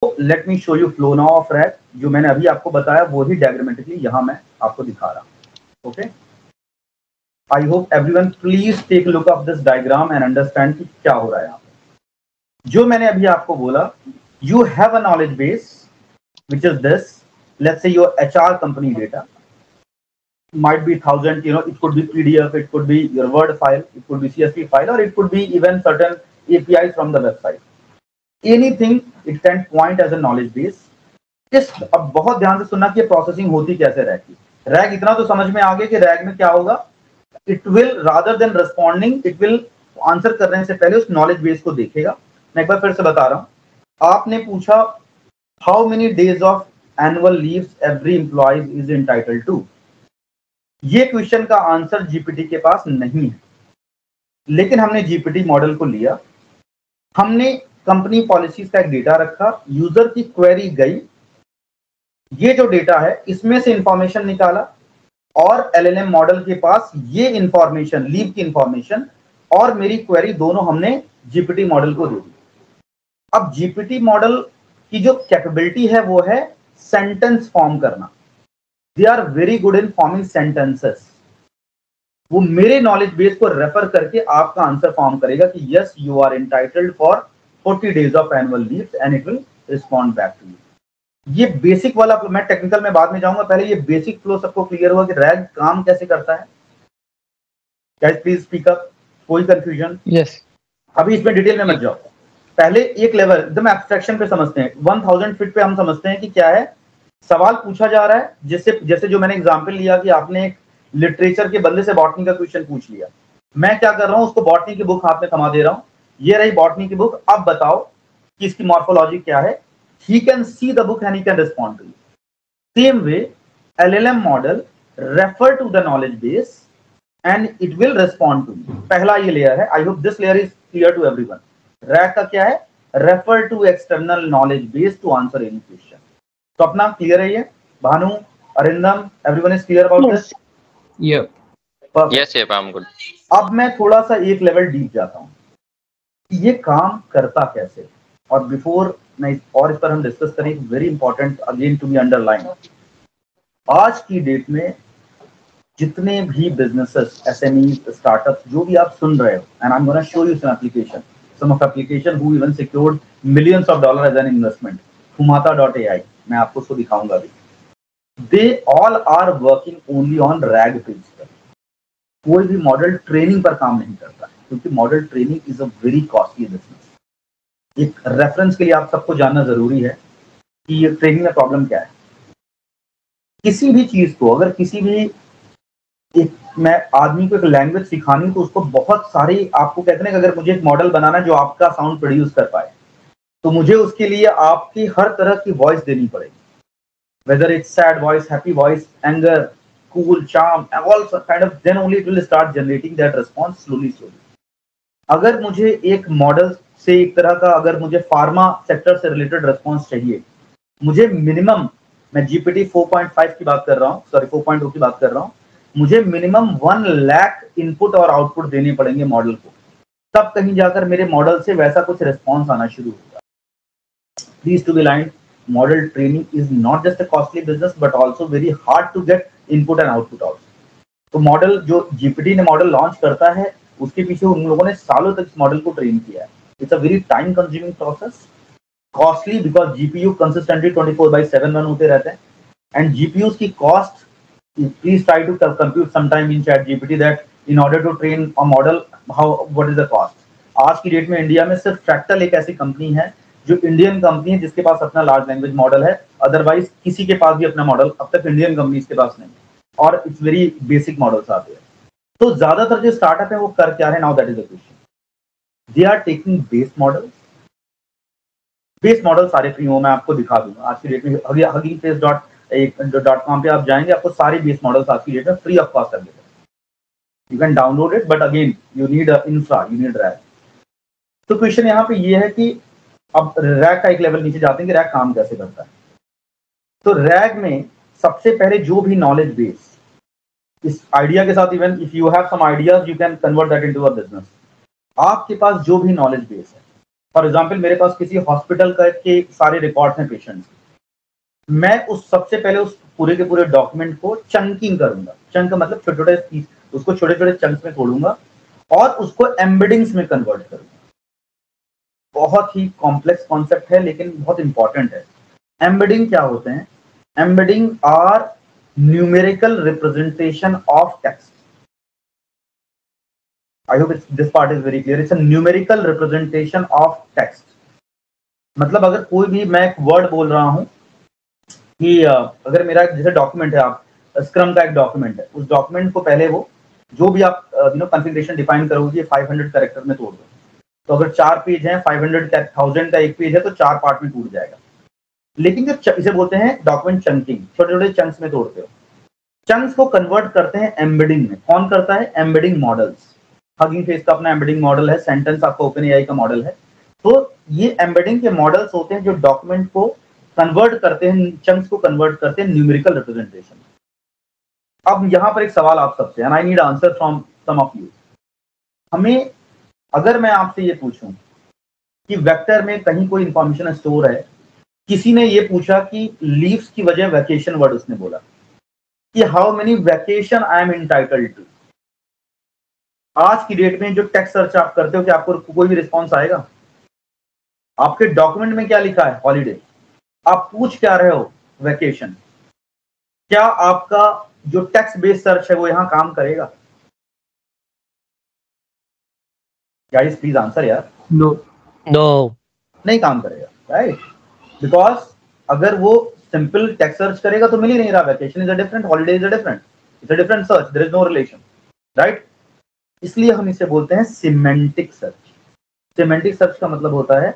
Let me show you flow now of rag. जो मैंने अभी आपको बताया वो ही डायग्रामेटिकली यहाँ मैं आपको दिखा रहा हूँ। Okay, I hope everyone please take look of this diagram and understand कि क्या हो रहा है यहाँ पे। जो मैंने अभी आपको बोला, you have a knowledge base which is this. Let's say your HR company data might be 1000, it could be PDF, it could be your Word file, it could be CSV file, or it could be even certain APIs from the website. Anything it can point as a knowledge base. अब बहुत ध्यान से सुनना कि processing होती कैसे rag की। Rag इतना तो समझ में आ गया कि रैग में क्या होगा, it will rather than responding, it will answer करने से पहले उस नॉलेज बेस को देखेगा। मैं एक बार फिर से बता रहा हूं, आपने पूछा how many days of annual leaves every employee is entitled to। ये क्वेश्चन का आंसर जीपीटी के पास नहीं है, लेकिन हमने जीपीटी मॉडल को लिया, हमने कंपनी पॉलिसीज का एक डेटा रखा, यूजर की क्वेरी गई, ये जो डेटा है इसमें से इंफॉर्मेशन निकाला और एलएलएम मॉडल के पास ये इंफॉर्मेशन, लीव की इंफॉर्मेशन और मेरी क्वेरी दोनों हमने जीपीटी मॉडल को दे दी। अब जीपीटी मॉडल की जो कैपेबिलिटी है वो है सेंटेंस फॉर्म करना। They are very good in forming sentences. वो मेरे नॉलेज बेस को रेफर करके आपका आंसर फॉर्म करेगा कि yes you are entitled for 40 days of annual leave and it will respond back to you. ये बेसिक वाला, मैं टेक्निकल में बाद में जाऊंगा, पहले ये बेसिक फ्लो सबको क्लियर हुआ कि रैग काम कैसे करता है। गाइस प्लीज स्पीक अप, कोई कंफ्यूजन? यस। अभी इसमें डिटेल में मत जाओ, पहले एक लेवल एकदम एब्स्ट्रैक्शन पे समझते हैं। 1000 फीट पे हम समझते हैं कि क्या है, सवाल पूछा जा रहा है। जैसे जो मैंने एग्जांपल लिया कि आपने एक लिटरेचर के बदले से बॉटनी का क्वेश्चन पूछ लिया, मैं क्या कर रहा हूं, उसको बॉटनी की बुक हाथ में थमा दे रहा हूं, ये रही बॉटनी की बुक, अब बताओ कि इसकी मॉर्फोलॉजी क्या है। He can see the book and he can respond to you. Same way LLM model refer to the knowledge base and it will respond to you. पहला ये लेयर है। I hope this layer is clear to everyone. RAG का क्या है, refer to external knowledge base to answer any question. तो अपना clear है ये? Bhanu, Arindam, everyone is clear about this? Yes I am good. अब मैं थोड़ा सा एक लेवल डीप जाता हूं, ये काम करता कैसे। और बिफोर मैं और इस पर हम डिस्कस करें, very important again to be underline, आज की डेट में जितने भी बिजनेसेस, एसएमई, स्टार्टअप, जो भी आप सुन रहे हो, and I am gonna show you some application, some of application who even secured millions of dollars as an investment, fumata.ai, मैं आपको उसको दिखाऊंगा अभी। They all are working only on RAG principle। कोई भी मॉडल ट्रेनिंग पर काम नहीं करता है, क्योंकि model training is a very costly business. एक रेफरेंस के लिए आप सबको जानना जरूरी है कि ये ट्रेनिंग में प्रॉब्लम क्या है। किसी भी चीज को, अगर किसी भी एक मैं आदमी को एक लैंग्वेज सिखानी, तो उसको बहुत सारी, आपको कहते हैं कि अगर मुझे एक मॉडल बनाना जो आपका साउंड प्रोड्यूस कर पाए, तो मुझे उसके लिए आपकी हर तरह की वॉइस देनी पड़ेगी, whether it's sad voice, happy voice, anger, cool, charm, all kind of, then only it will start generating that response slowly. अगर मुझे एक मॉडल से एक तरह का, अगर मुझे फार्मा सेक्टर से रिलेटेड रिस्पॉन्स चाहिए, मुझे मिनिमम, मैं जीपीटी 4.5 की बात कर रहा हूँ, सॉरी 4.0 की बात कर रहा हूँ, मुझे मिनिमम 1 लाख इनपुट और आउटपुट देने पड़ेंगे मॉडल को, तब कहीं जाकर मेरे मॉडल से वैसा कुछ रिस्पॉन्स आना शुरू होगा। Please to be line, model training is not just a costly business but also very hard to get input and output also. तो मॉडल जो जीपीटी ने मॉडल लॉन्च करता है, उसके पीछे उन लोगों ने सालों तक इस मॉडल को ट्रेन किया है। It's a very time consuming process, costly, because GPU consistently 24/7 run होते रहते हैं, एंड जीपीयू की cost, please try to compute sometime in ChatGPT that in order to train a model, what is the cost। आज की date में India में सिर्फ fractal एक ऐसी कंपनी है जो इंडियन कंपनी है जिसके पास अपना लार्ज लैंग्वेज मॉडल है, अदरवाइज किसी के पास भी अपना मॉडल अब तक इंडियन कंपनीज के पास नहीं, और इट्स वेरी बेसिक मॉडल्स आते हैं। तो ज्यादातर जो स्टार्टअप है वो कर क्या है, now that is the question. They are taking base model, base model सारे फ्री हो, मैं आपको दिखा दूंगा। आज की डेट में huggingface.com पे आप जाएंगे, आपको सारे बेस मॉडल्स आज की डेट में फ्री ऑफ कॉस्ट अवेलेबल है। You can download it, but again you need infra, you need rag. तो क्वेश्चन यहाँ पे ये है कि अब रैग का एक लेवल नीचे जाते हैं कि रैग काम कैसे करता है। तो रैग में सबसे पहले जो भी नॉलेज बेस, इस आइडिया के साथ, even if you have some ideas you can convert that into a business. आपके पास जो भी नॉलेज बेस है, फॉर एग्जाम्पल मेरे पास किसी हॉस्पिटल का के सारे रिकॉर्ड हैं पेशेंट्स, मैं उस सबसे पहले उस पूरे के पूरे डॉक्यूमेंट को चंकिंग करूंगा। चंक मतलब छोटे छोटे पीस, उसको छोटे छोटे चंक्स में तोड़ूंगा और उसको एम्बेडिंग्स में कन्वर्ट करूंगा। बहुत ही कॉम्प्लेक्स कॉन्सेप्ट है लेकिन बहुत इंपॉर्टेंट है। एम्बेडिंग क्या होते हैं? Embedding are numerical representation of text. I hope this part is very clear. It's a numerical representation of text. मतलब अगर कोई भी मैं एक वर्ड बोल रहा हूं कि अगर मेरा जैसे डॉक्यूमेंट है, आप स्क्रम का एक डॉक्यूमेंट है, उस डॉक्यूमेंट को पहले वो जो भी आप कॉन्फ़िगरेशन डिफाइन करोगे 500 कैरेक्टर में तोड़ दो। तो अगर 4 पेज हैं, 500,000 का एक पेज है तो 4 पार्ट में टूट जाएगा। लेकिन जब इसे बोलते हैं डॉक्यूमेंट चंकिंग, छोटे छोटे चंक्स में तोड़ते हो। चंक्स को कन्वर्ट करते हैं एम्बेडिंग में। कौन करता है? Embedding models. हगिंग फेस का अपना एम्बेडिंग मॉडल है, सेंटेंस आपका ओपनएआई का मॉडल है। तो ये एम्बेडिंग के मॉडल्स होते हैं जो डॉक्यूमेंट को कन्वर्ट करते हैं, चंक्स को कन्वर्ट करते हैं न्यूमेरिकल रिप्रेजेंटेशन। अब यहां पर एक सवाल आप सबसे, and I need answer from some of you. हमें, अगर मैं आपसे ये पूछूं कि वेक्टर में कहीं कोई इंफॉर्मेशन स्टोर है, किसी ने ये पूछा कि लीव्स की वजह वैकेशन वर्ड उसने बोला कि how many vacation I am entitled to. आज की डेट में जो टेक्स्ट सर्च आप करते हो, कि आपको कोई भी रिस्पॉन्स आएगा? आपके डॉक्यूमेंट में क्या लिखा है? हॉलीडे। आप पूछ क्या रहे हो? वैकेशन। क्या आपका जो टेक्स्ट बेस्ड सर्च है वो यहां काम करेगा? गाइस प्लीज आंसर यार। नो नो, नहीं काम करेगा, राइट? बिकॉज अगर वो सिंपल टेक्स्ट सर्च करेगा तो मिल ही नहीं रहा। Vacation is a different, holiday is a different, it's a different search, there is no relation, right? इसलिए हम इसे बोलते हैं सिमेंटिक सर्च। सिमेंटिक सर्च का मतलब होता है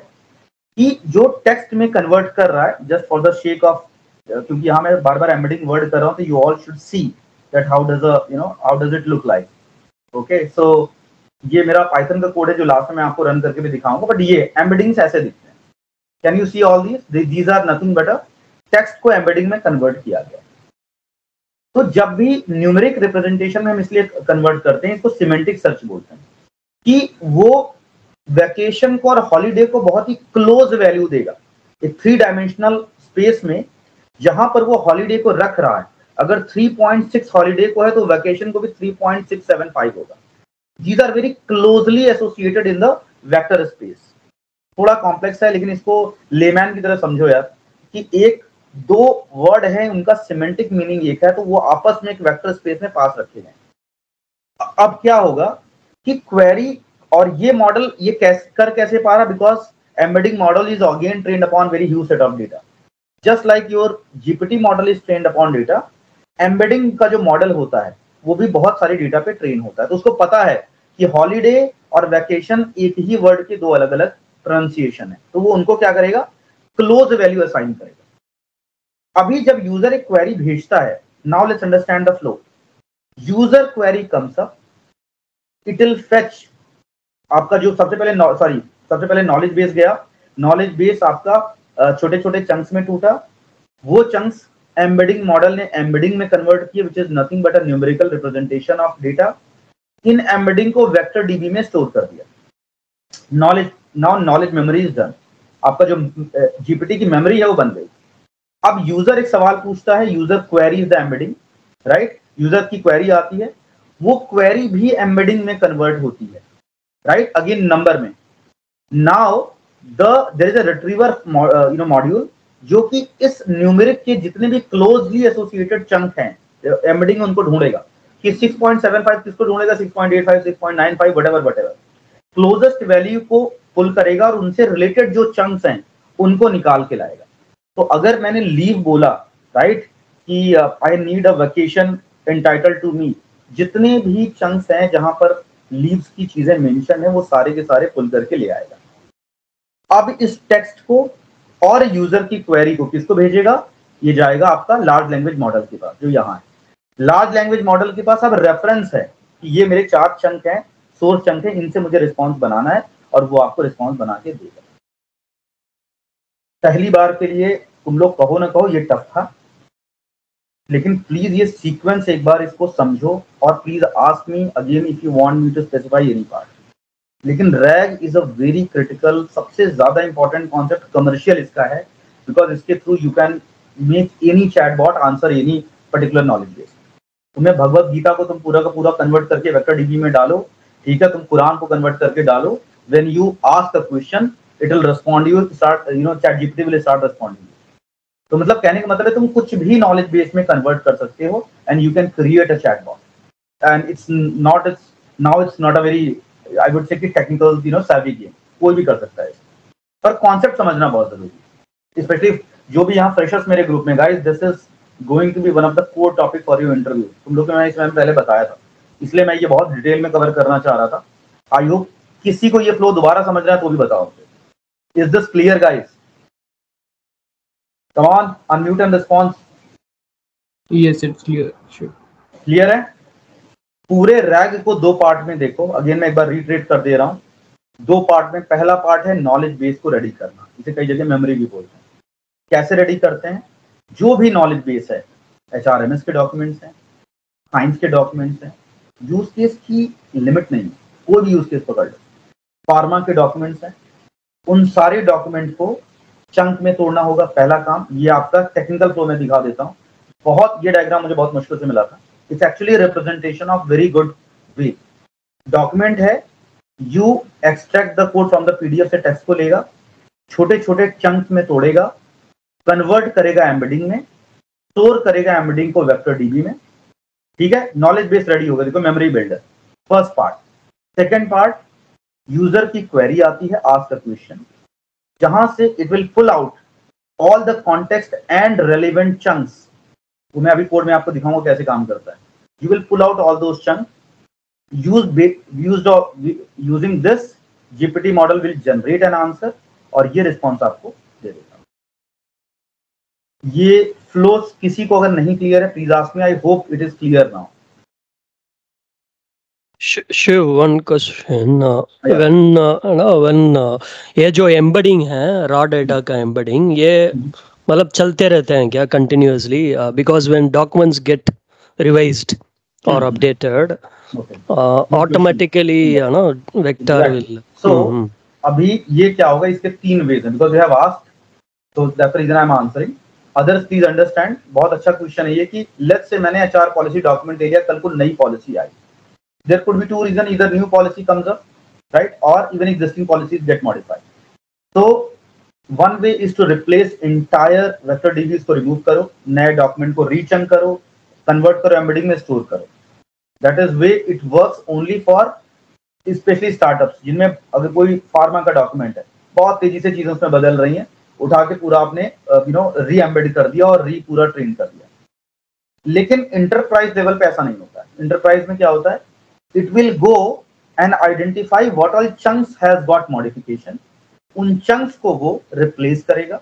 कि जो टेक्स्ट में कन्वर्ट कर रहा है just for the shake of, क्योंकि यहां मैं बार बार एम्बेडिंग वर्ड कर रहा हूं तो you all should see that how does it look like. Okay, so ये मेरा पाइथन का कोड है जो लास्ट में मैं आपको रन करके भी दिखाऊंगा, बट ये एम्बेडिंग्स ऐसे दिखते हैं। Can you see all these are nothing but a text को एम्बेडिंग में कन्वर्ट किया गया। तो जब भी न्यूमेरिक रिप्रेजेंटेशन में हम इसलिए कन्वर्ट करते हैं, इसको सिमेंटिक सर्च बोलते हैं कि वो वैकेशन को और हॉलीडे को बहुत ही क्लोज वैल्यू देगा। एक 3 डायमेंशनल स्पेस में जहां पर वो हॉलीडे को रख रहा है, अगर 3.6 हॉलीडे को है तो वैकेशन को भी 3.675 होगा। These are very closely associated in the vector space. थोड़ा कॉम्प्लेक्स है लेकिन इसको लेमैन की तरह समझो यार, कि एक दो वर्ड है, उनका सिमेंटिक मीनिंग एक है, तो वो आपस में एक वेक्टर स्पेस में पास रखे गए। अब क्या होगा कि क्वेरी और ये मॉडल ये कैसे पा रहा? Because embedding model is again trained upon very huge set of data. Just like your GPT model is trained upon data, embedding का जो मॉडल होता है वो भी बहुत सारी डेटा पे ट्रेन होता है। तो उसको पता है कि हॉलीडे और वैकेशन एक ही वर्ड के दो अलग अलग प्रोनाउंसिएशन है, तो वो उनको क्या करेगा? क्लोज वैल्यू असाइन करेगा। अभी जब यूजर एक क्वेरी भेजता है, now let's understand the flow. User query comes up, it will fetch आपका जो सबसे पहले नॉलेज बेस गया। नॉलेज बेस आपका छोटे छोटे चंक्स में टूटा। वो चंक्स एम्बेडिंग मॉडल ने एम्बेडिंग में कन्वर्ट किए, which is nothing but a numerical representation of data. In embedding को वेक्टर डीबी में स्टोर कर दिया। Knowledge memory is done. आपका जो जीपीटी की मेमोरी है वो बन गई। अब यूजर एक सवाल पूछता है, user query is the embedding, right? User की क्वेरी आती है, वो क्वेरी भी एम्बेडिंग में कन्वर्ट होती है, राइट? अगेन नंबर में। Now there is a retriever module जो कि इस न्यूमेरिक के जितने भी क्लोजली एसोसिएटेड चंक हैं एम्बेडिंग में उनको ढूंढेगा कि 6.75 किसको ढूंढेगा, 6.85, 6.95, व्हाटएवर क्लोजेस्ट वैल्यू को पुल करेगा और उनसे रिलेटेड जो चंक्स हैं उनको निकाल के लाएगा। तो अगर मैंने लीव बोला, राइट, कि I need a vacation entitled to me, जितने भी चंक्स हैं जहां पर लीव्स की चीजें मेंशन है वो सारे के सारे पुल करके ले आएगा। अब इस टेक्स्ट को और यूजर की क्वेरी को किसको भेजेगा? ये जाएगा आपका लार्ज लैंग्वेज मॉडल के पास जो यहाँ है। लार्ज लैंग्वेज मॉडल के पास अब रेफरेंस है कि ये मेरे 4 चंक हैं, सोर्स चंक है, इनसे मुझे रिस्पॉन्स बनाना है और वो आपको रिस्पॉन्स बना के देगा। पहली बार के लिए तुम लोग कहो ना कहो ये टफ था, लेकिन प्लीज ये सीक्वेंस एक बार इसको समझो और please ask me again if you want me to specify any part. लेकिन RAG is a very critical, सबसे ज्यादा इंपॉर्टेंट कॉन्सेप्ट कमर्शियल इसका है, बिकॉज इसके through you can make any chatbot answer any particular knowledge base. तुम्हें भगवत गीता को तुम पूरा का पूरा कन्वर्ट करके वेक्टर डीबी में डालो, ठीक है, तुम कुरान को कन्वर्ट करके डालो, when you ask a question it will respond you, start chat GPT will start responding. तो मतलब कहने का मतलब है तुम कुछ भी नॉलेज बेस में कन्वर्ट कर सकते हो and you can create a chatbot. And it's not a very, I would say कि टेक्निकल savvy गेम, कोई भी कर सकता है, पर कॉन्सेप्ट समझना बहुत जरूरी है, स्पेशली जो भी यहाँ फ्रेशर्स मेरे ग्रुप में। Guys, this is going to be one of the core topic for your interview. तुम लोग को मैंने इसमें पहले बताया था, इसलिए मैं ये बहुत डिटेल में कवर करना चाह रहा था। आई होप किसी को ये फ्लो दोबारा समझना है तो भी बताओ। Is this clear guys? Come on, unmute and response. Yes, it's clear. Sure, clear है? पूरे रैग को दो पार्ट में देखो, अगेन मैं एक बार रीट्रेट कर दे रहा हूं, दो पार्ट में। पहला पार्ट है नॉलेज बेस को रेडी करना, इसे कई जगह मेमोरी भी बोलते हैं। कैसे रेडी करते हैं? जो भी नॉलेज बेस है, HRMS के डॉक्यूमेंट्स हैं, साइंस के डॉक्यूमेंट्स हैं, यूज केस की लिमिट नहीं है, कोई भी यूज केस पकड़ लो, फार्मा के डॉक्यूमेंट्स हैं, उन सारे डॉक्यूमेंट को चंक में तोड़ना होगा, पहला काम। ये आपका टेक्निकल फ्लो में दिखा देता हूं, बहुत ये डायग्राम मुझे बहुत मुश्किल से मिला था। It's actually representation of very good way. Document है, you extract the code from the PDF से, टेक्स्ट को लेगा, छोटे छोटे चंक्स में तोड़ेगा, कन्वर्ट करेगा एम्बेडिंग में, स्टोर करेगा एम्बेडिंग को वेक्टर डीबी में, ठीक है। नॉलेज बेस रेडी होगा, देखो memory builder, first part. Second part, user की क्वेरी आती है, आस्क अ क्वेश्चन, जहां से it will pull out all the context and relevant chunks. तो मैं अभी कोड में आपको दिखाऊंगा कैसे काम करता है। You will pull out all those chunks, using this GPT model will generate an answer, और ये रिस्पॉन्स आपको दे देगा। ये फ्लो किसी को अगर नहीं क्लियर है please ask me, I hope it is clear now. Sure, one question. When ये जो एम्बेडिंग है, रॉ डेटा का एम्बेडिंग, ये मतलब चलते रहते हैं क्या continuously? Because when documents get revised और updated, automatically vector will. So अभी ये क्या होगा, इसके तीन वेज हैं, because you have asked, so that's the reason I am answering. Others please understand, बहुत अच्छा क्वेश्चन है ये कि लेट्स से मैंने HR पॉलिसी डॉक्यूमेंट ले लिया, कल को नई policy I. There could be two reasons, either new policy comes up, right, or even existing policies get modified. So one way is to replace entire vector DBs को remove करो, नए document को रीचंक करो, कन्वर्ट करो, embedding में store करो। That is way it works only for especially startups, जिनमें अगर कोई फार्मा का डॉक्यूमेंट है, बहुत तेजी से चीजें उसमें बदल रही हैं, उठा के पूरा आपने री एम्बेड कर दिया और पूरा ट्रेन कर दिया। लेकिन इंटरप्राइज लेवल पे ऐसा नहीं होता है। इंटरप्राइज में क्या होता है, it will go and identify what all chunks has got modification, उन चंक्स को वो रिप्लेस करेगा,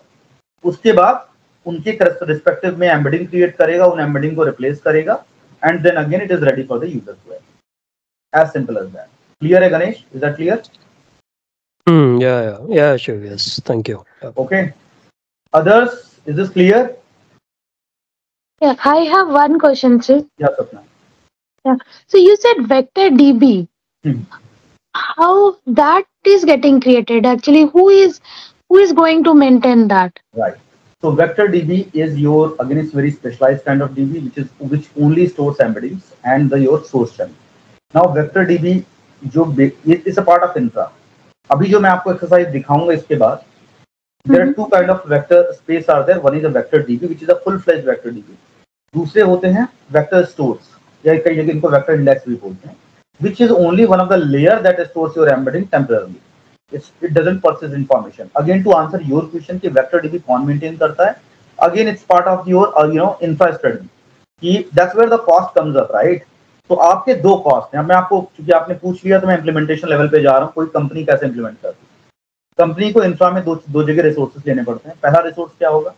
उसके बाद उनके रिस्पेक्टिव में एम्बेडिंग क्रिएट करेगा, उन एम्बेडिंग को रिप्लेस करेगा, and then again it is ready for the user to add. As simple as that. Clear है Ganesh? Is that clear? Yeah, sure, yes, thank you. Okay, others, is this clear? Yeah, I have one question, sir. Yeah, Sapna. Yeah. So you said vector DB. How that is getting created? Actually, who is going to maintain that? Right. So vector DB is your, again, it's very specialized kind of DB which only stores embeddings and your source chunk. Now vector DB जो is a part of infra. अभी जो मैं आपको exercise दिखाऊंगा इसके बाद, there are two kind of vector space are there. One is a vector DB which is a full fledged vector DB. दूसरे होते हैं vector stores, या कई जगह इनको वेक्टर इंडेक्स भी बोलते हैं, which is only one of the layer that stores your embedding temporarily. It doesn't persist information. Again, to answer your question कि वेक्टर डीबी कौन मेंटेन करता है, again it's part of your infra study कि that's where the cost comes up, right? तो आपके दो cost हैं। अब मैं आपको, क्योंकि आपने पूछ लिया तो मैं इम्प्लीमेंटेशन लेवल पे जा रहा हूँ, कोई कंपनी कैसे इंप्लीमेंट करती है। कंपनी को इंफ्रा में दो जगह रिसोर्सेज लेने पड़ते हैं। पहला रिसोर्स क्या होगा?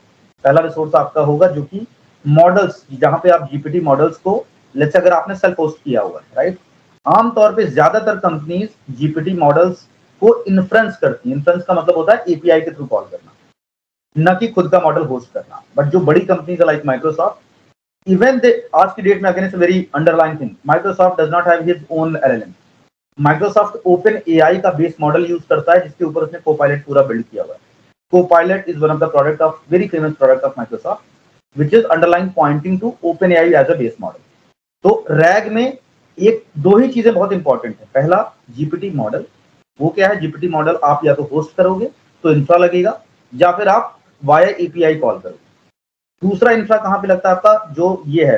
पहला रिसोर्स आपका होगा जो कि मॉडल्स, जहां पे आप जीपीटी मॉडल्स को, लेट्स अगर आपने सेल्फ होस्ट किया हुआ है, राइट, आमतौर पे ज्यादातर कंपनीज जीपीटी मॉडल्स को इन्फ्रेंस करती है। इन्फ्रेंस का मतलब होता है एपीआई के थ्रू कॉल करना, न कि खुद का मॉडल होस्ट करना। बट जो बड़ी companies like Microsoft, even they, आज की डेट में again it's a very underline thing, Microsoft does not have his own LLM. Microsoft open AI का बेस मॉडल यूज करता है जिसके ऊपर उसने कोपायलट पूरा बिल्ड किया हुआ है। Copilot is one of the product of very famous product of Microsoft which is underline pointing to OpenAI as a base model. तो रैग में एक दो ही चीजें बहुत इंपॉर्टेंट है। पहला जीपीटी मॉडल, वो क्या है? जीपीटी मॉडल आप या तो होस्ट करोगे तो इंफ्रा लगेगा, या फिर आप वाया एपीआई कॉल करोगे। दूसरा इंफ्रा कहाँ पे लगता है आपका? जो ये है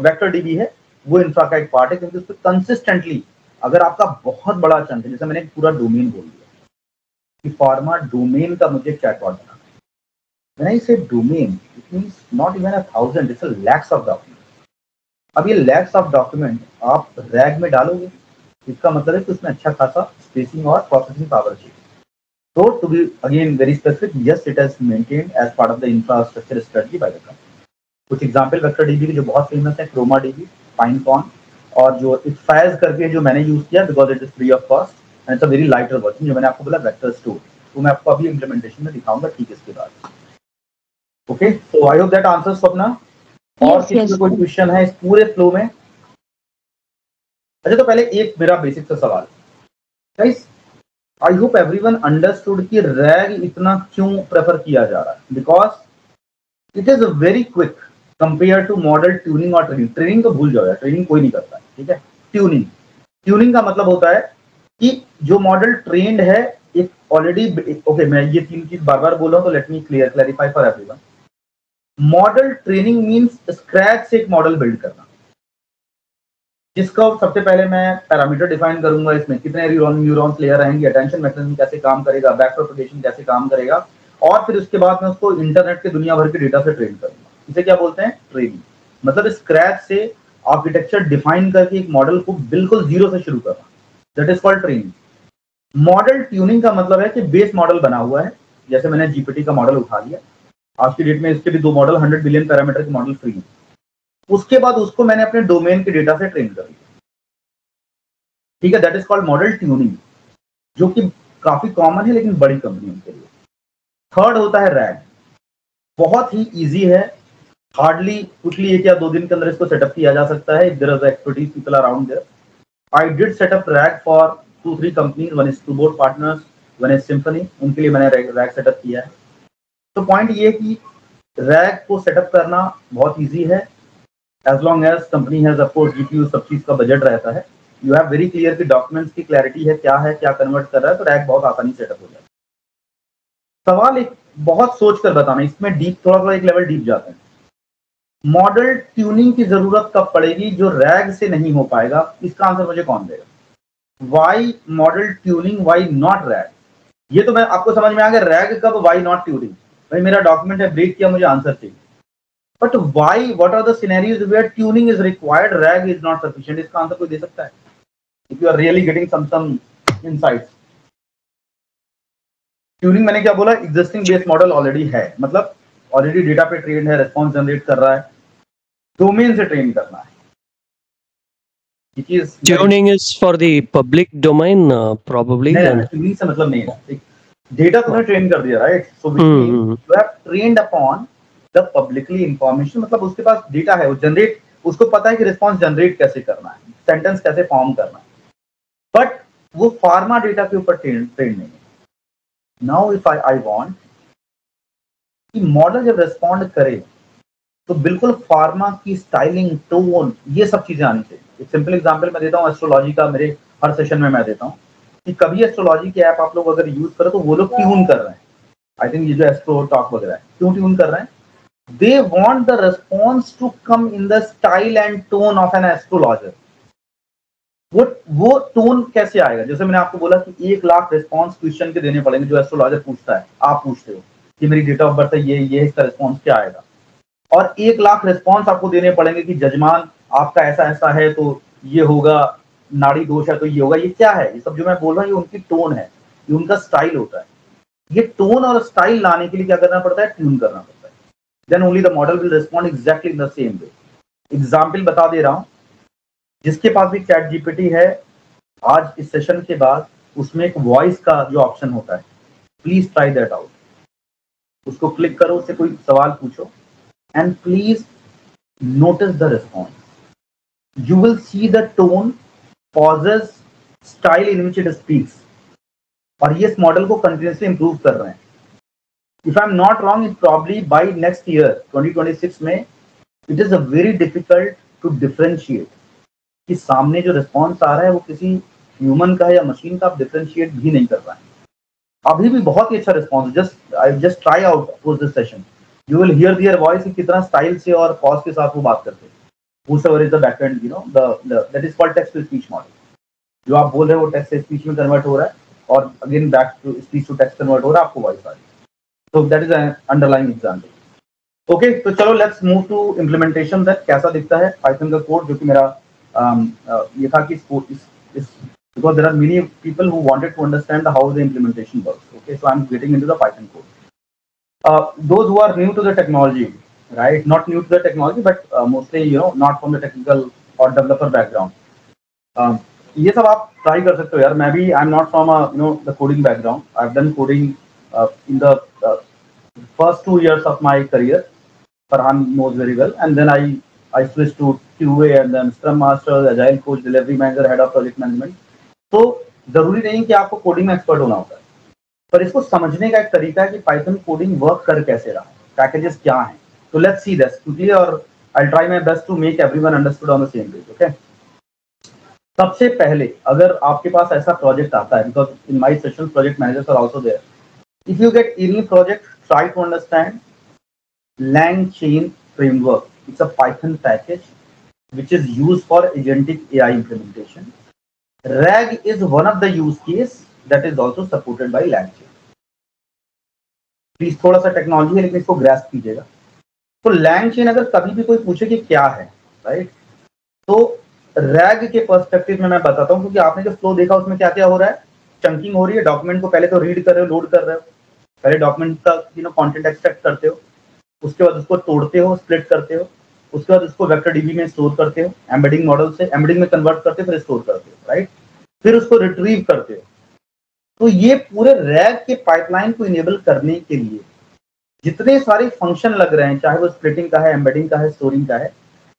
वेक्टर डीबी है, वो इंफ्रा का एक पार्ट है, क्योंकि उस पर कंसिस्टेंटली अगर आपका बहुत बड़ा चंक है, जैसे मैंने पूरा डोमेन बोल दिया कि फार्मा डोमेन का मुझे चैटबॉट बनाना है, When I say domain, it means not even 1,000, it's a lakhs of documents. अब ये lakhs of document आप रैग में डालोगे, इसका मतलब है कि उसमें अच्छा खासा स्पेसिंग और प्रोसेसिंग पावर चाहिए। So to be again very specific, yes, it has maintained as part of the infrastructure strategy by the company. कुछ एग्जाम्पल वेक्टर डीबी के जो बहुत फेमस है, क्रोमा डीबी, पाइनकॉन, और जो इक्फायर्स करके जो मैंने यूज किया because it is free of cost and it's a very lighter version, जो मैंने आपको बोला वेक्टर स्टोर, तो मैं आपको अभी इम्प्लीमेंटेशन में दिखाऊंगा ठीक इसके बाद। Okay, so I hope that answers Swapna. और किसी को कोई क्वेश्चन है इस पूरे फ्लो में? अच्छा, तो पहले एक मेरा बेसिक सा सवाल, guys I hope everyone understood कि रैग इतना क्यों प्रेफर किया जा रहा है, because it is very quick compare to model tuning और ट्रेनिंग। ट्रेनिंग तो भूल जाओ यार, ट्रेनिंग कोई नहीं करता है, ठीक है। ट्यूनिंग का मतलब होता है कि जो मॉडल ट्रेंड है एक ऑलरेडी, ओके मैं ये तीन चीज बार बार बोल रहा हूं तो let me clarify for everyone. Model training means scratch से एक मॉडल बिल्ड करना, जिसका सबसे पहले मैं पैरामीटर डिफाइन करूंगा, इसमें कितने न्यूरॉन्स लेयर रहेंगे, अटेंशन मैकेनिज्म कैसे काम करेगा, बैक प्रोपगेशन कैसे काम करेगा, और फिर उसके बाद मैं उसको इंटरनेट के दुनिया भर के डेटा से ट्रेन करूंगा। इसे क्या बोलते हैं? ट्रेनिंग। मतलब स्क्रैच से आर्किटेक्चर डिफाइन करके एक मॉडल को बिल्कुल जीरो से शुरू करना, that is called training. Model tuning का मतलब है कि बेस मॉडल बना हुआ है, जैसे मैंने जीपीटी का मॉडल उठा लिया, आज की डेट में इसके भी दो मॉडल 100 बिलियन पैरामीटर के मॉडल फ्री है, उसके बाद उसको मैंने अपने डोमेन के डेटा से ट्रेन कर लिया, ठीक है, that is called model tuning, जो कि काफी कॉमन है लेकिन बड़ी कंपनियों के लिए। थर्ड होता है रैग, बहुत ही इजी है, हार्डली क्विकली 1 या 2 दिन के अंदर इसको सेटअप किया जा सकता है। There is expertise people around there. I did setup RAG for 2-3 companies, one is Twoboard partners, one is Symphony, उनके लिए मैंने रैग सेटअप किया है। तो पॉइंट ये है कि रैग को सेटअप करना बहुत इजी है, as long as company has of course GPU सब चीज का बजट रहता है, यू हैव वेरी क्लियर कि डॉक्यूमेंट्स की क्लैरिटी है, क्या कन्वर्ट कर रहा है, तो रैग बहुत आसानी सेटअप हो जाता है। सवाल एक बहुत सोच कर बताना, इसमें डीप थोड़ा एक लेवल डीप जाते हैं। मॉडल ट्यूनिंग की जरूरत कब पड़ेगी जो रैग से नहीं हो पाएगा? इसका आंसर मुझे कौन देगा? Why model tuning, why not RAG? ये तो मैं आपको समझ में आ गया, रैग कब, वाई नॉट ट्यूनिंग। भाई मेरा डॉक्यूमेंट है, ब्रेक किया, मुझे आंसर चाहिए, but why, what are the scenarios where tuning is required, RAG is not sufficient? इसका आंसर कोई दे सकता है? If you are really getting some insights. Tuning मैंने क्या बोला? एग्जिस्टिंग बेस मॉडल ऑलरेडी है, मतलब ऑलरेडी डेटा पे ट्रेन है, रेस्पॉन्स जनरेट कर रहा है, डोमेन से ट्रेन करना है। Tuning is for the public domain, probably. Tuning से मतलब नहीं है, डेटा तुमने ट्रेन कर दिया, right? So you have trained upon the publicly information, मतलब उसके पास डेटा है, वो जनरेट, उसको पता है कि रिस्पॉन्स जनरेट कैसे करना है, सेंटेंस कैसे फॉर्म करना है, बट वो फार्मा डेटा के ऊपर ट्रेन नहीं है। नाउ इफ आई वांट कि मॉडल जब रिस्पॉन्ड करे तो बिल्कुल फार्मा की स्टाइलिंग, टोन, ये सब चीजें आनी चाहिए। एक सिंपल एग्जांपल मैं देता हूँ एस्ट्रोलॉजी का, मेरे हर सेशन में मैं देता हूँ कि कभी एस्ट्रोलॉजी के ऐप आप लोग अगर यूज करो तो वो लोग ट्यून कर रहे हैं, आई थिंक ये जो एस्ट्रो टॉक वगैरह है, क्यों ट्यून कर रहे हैं? They want the response to come in the style and tone of an astrologer. वो टोन कैसे आएगा? जैसे मैंने आपको बोला कि 1 लाख रिस्पॉन्स क्वेश्चन के देने पड़ेंगे जो एस्ट्रोलॉजर पूछता है, आप पूछते हो कि मेरी डेट ऑफ बर्थ है ये इसका रिस्पॉन्स क्या आएगा, और 1 लाख रिस्पॉन्स आपको देने पड़ेंगे कि जजमान आपका ऐसा ऐसा है तो ये होगा, नाड़ी दोष है तो ये होगा। ये क्या है? ये सब जो मैं बोल रहा हूँ ये उनकी टोन है, ये उनका स्टाइल होता है। ये टोन और स्टाइल लाने के लिए क्या करना पड़ता है? ट्यून करना पड़ता है। Then only the model will respond exactly in the same way. Example बता दे रहा हूँ, जिसके पास भी चैट जीपीटी है, आज इस सेशन के बाद उसमें एक वॉइस का जो ऑप्शन होता है, प्लीज ट्राई दैट आउट। उसको क्लिक करो, उससे कोई सवाल पूछो, and please notice the response. You will see the tone, pauses, style in which it speaks, और ये इस मॉडल को कंटिन्यूसली इंप्रूव कर रहे हैं. If I am not wrong, it probably by next year 2026 में it is a very difficult to differentiate कि सामने जो रिस्पॉन्स आ रहा है वो किसी ह्यूमन का है या मशीन का, आप डिफरेंशिएट भी नहीं कर पाए. अभी भी बहुत ही अच्छा response. Just try out post this session, you will hear their voice कितना स्टाइल से और पॉज के साथ वो बात करते हैं. Whosoever is the backend, you know, that is called text to speech model. जो आप बोल रहे हो वो टेक्स्ट से स्पीच में कन्वर्ट हो रहा है और again back to speech to text convert हो रहा है, आपको वॉइस आ रही है. तो that is an underlying example. Okay, तो चलो let's move to implementation. That कैसा दिखता है पाइथन का कोड, जो कि मेरा ये था कि because there are many people who wanted to understand how the implementation works. Okay, so I'm getting into the Python code. Those who are new to the technology, right? Not new to the technology, but mostly, you know, not from the technical or developer background. ये सब आप try कर सकते हो यार. मैं भी, I'm not from the coding background. I've done coding in the first 2 years of my career. Farhan knows very well. And then I switched to QA and then Scrum Master, Agile Coach, Delivery Manager, Head of Project Management. तो जरूरी नहीं कि आपको coding में expert होना होता है, पर इसको समझने का एक तरीका है कि पाइथन कोडिंग वर्क कर कैसे रहा है, पैकेजेस क्या हैं. तो लेट्स सी दिस क्विकली, और I try my best to make everyone understood on the same page. Okay, सबसे पहले अगर आपके पास ऐसा प्रोजेक्ट आता है, because in my session project managers are also there, if you get any project, try to understand LangChain framework. It's a Python package which is used for agentic AI implementation. RAG is one of the use case that is also supported by LangChain. Please थोड़ा सा technology है लेकिन इसको grasp कीजिएगा. तो LangChain अगर कभी भी कोई पूछे कि क्या है, राइट, तो RAG के पर्सपेक्टिव में मैं बताता हूँ, क्योंकि आपने जो फ्लो देखा उसमें क्या क्या हो रहा है. चंकिंग हो रही है, डॉक्यूमेंट को पहले तो रीड कर रहे हो, लोड कर रहे हो, पहले डॉक्यूमेंट का कंटेंट एक्सट्रैक्ट करते हो, उसके बाद उसको तोड़ते हो, स्प्लिट करते हो, उसके बाद उसको वेक्टर डीबी में स्टोर करते हो, एम्बेडिंग मॉडल से एम्बेडिंग में कन्वर्ट करते हो, फिर स्टोर करते हो, राइट, फिर उसको रिट्रीव करते हो. तो ये पूरे रैग के पाइपलाइन को इनेबल करने के लिए जितने सारे फंक्शन लग रहे हैं, चाहे वो स्प्लिटिंग का है, एम्बेडिंग का है, स्टोरिंग का है,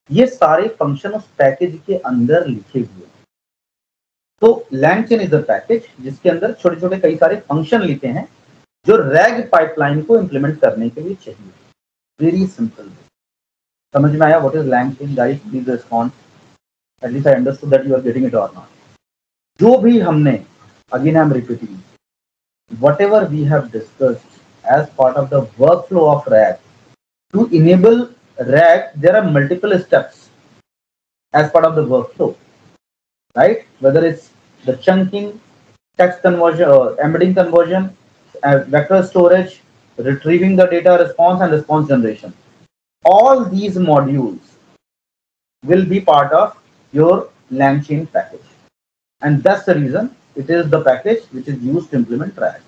ये सारे फंक्शन उस पैकेज के अंदर लिखे हुए हैं. तो LangChain इज अ पैकेज जिसके अंदर छोटे छोटे कई सारे फंक्शन लिखे हैं जो रैग पाइपलाइन को इंप्लीमेंट करने के लिए चाहिए. Very simple. समझ में आया what is LangChain guys? Please respond. At least I understood that you are getting it और नॉट. जो भी हमने, again I am repeating, whatever we have discussed as part of the workflow of RAG, to enable RAG there are multiple steps as part of the workflow, right? Whether it's the chunking, text conversion, embedding conversion, vector storage, retrieving the data, response and response generation, all these modules will be part of your LangChain package, and that's the reason it is the package which is used to implement RAG.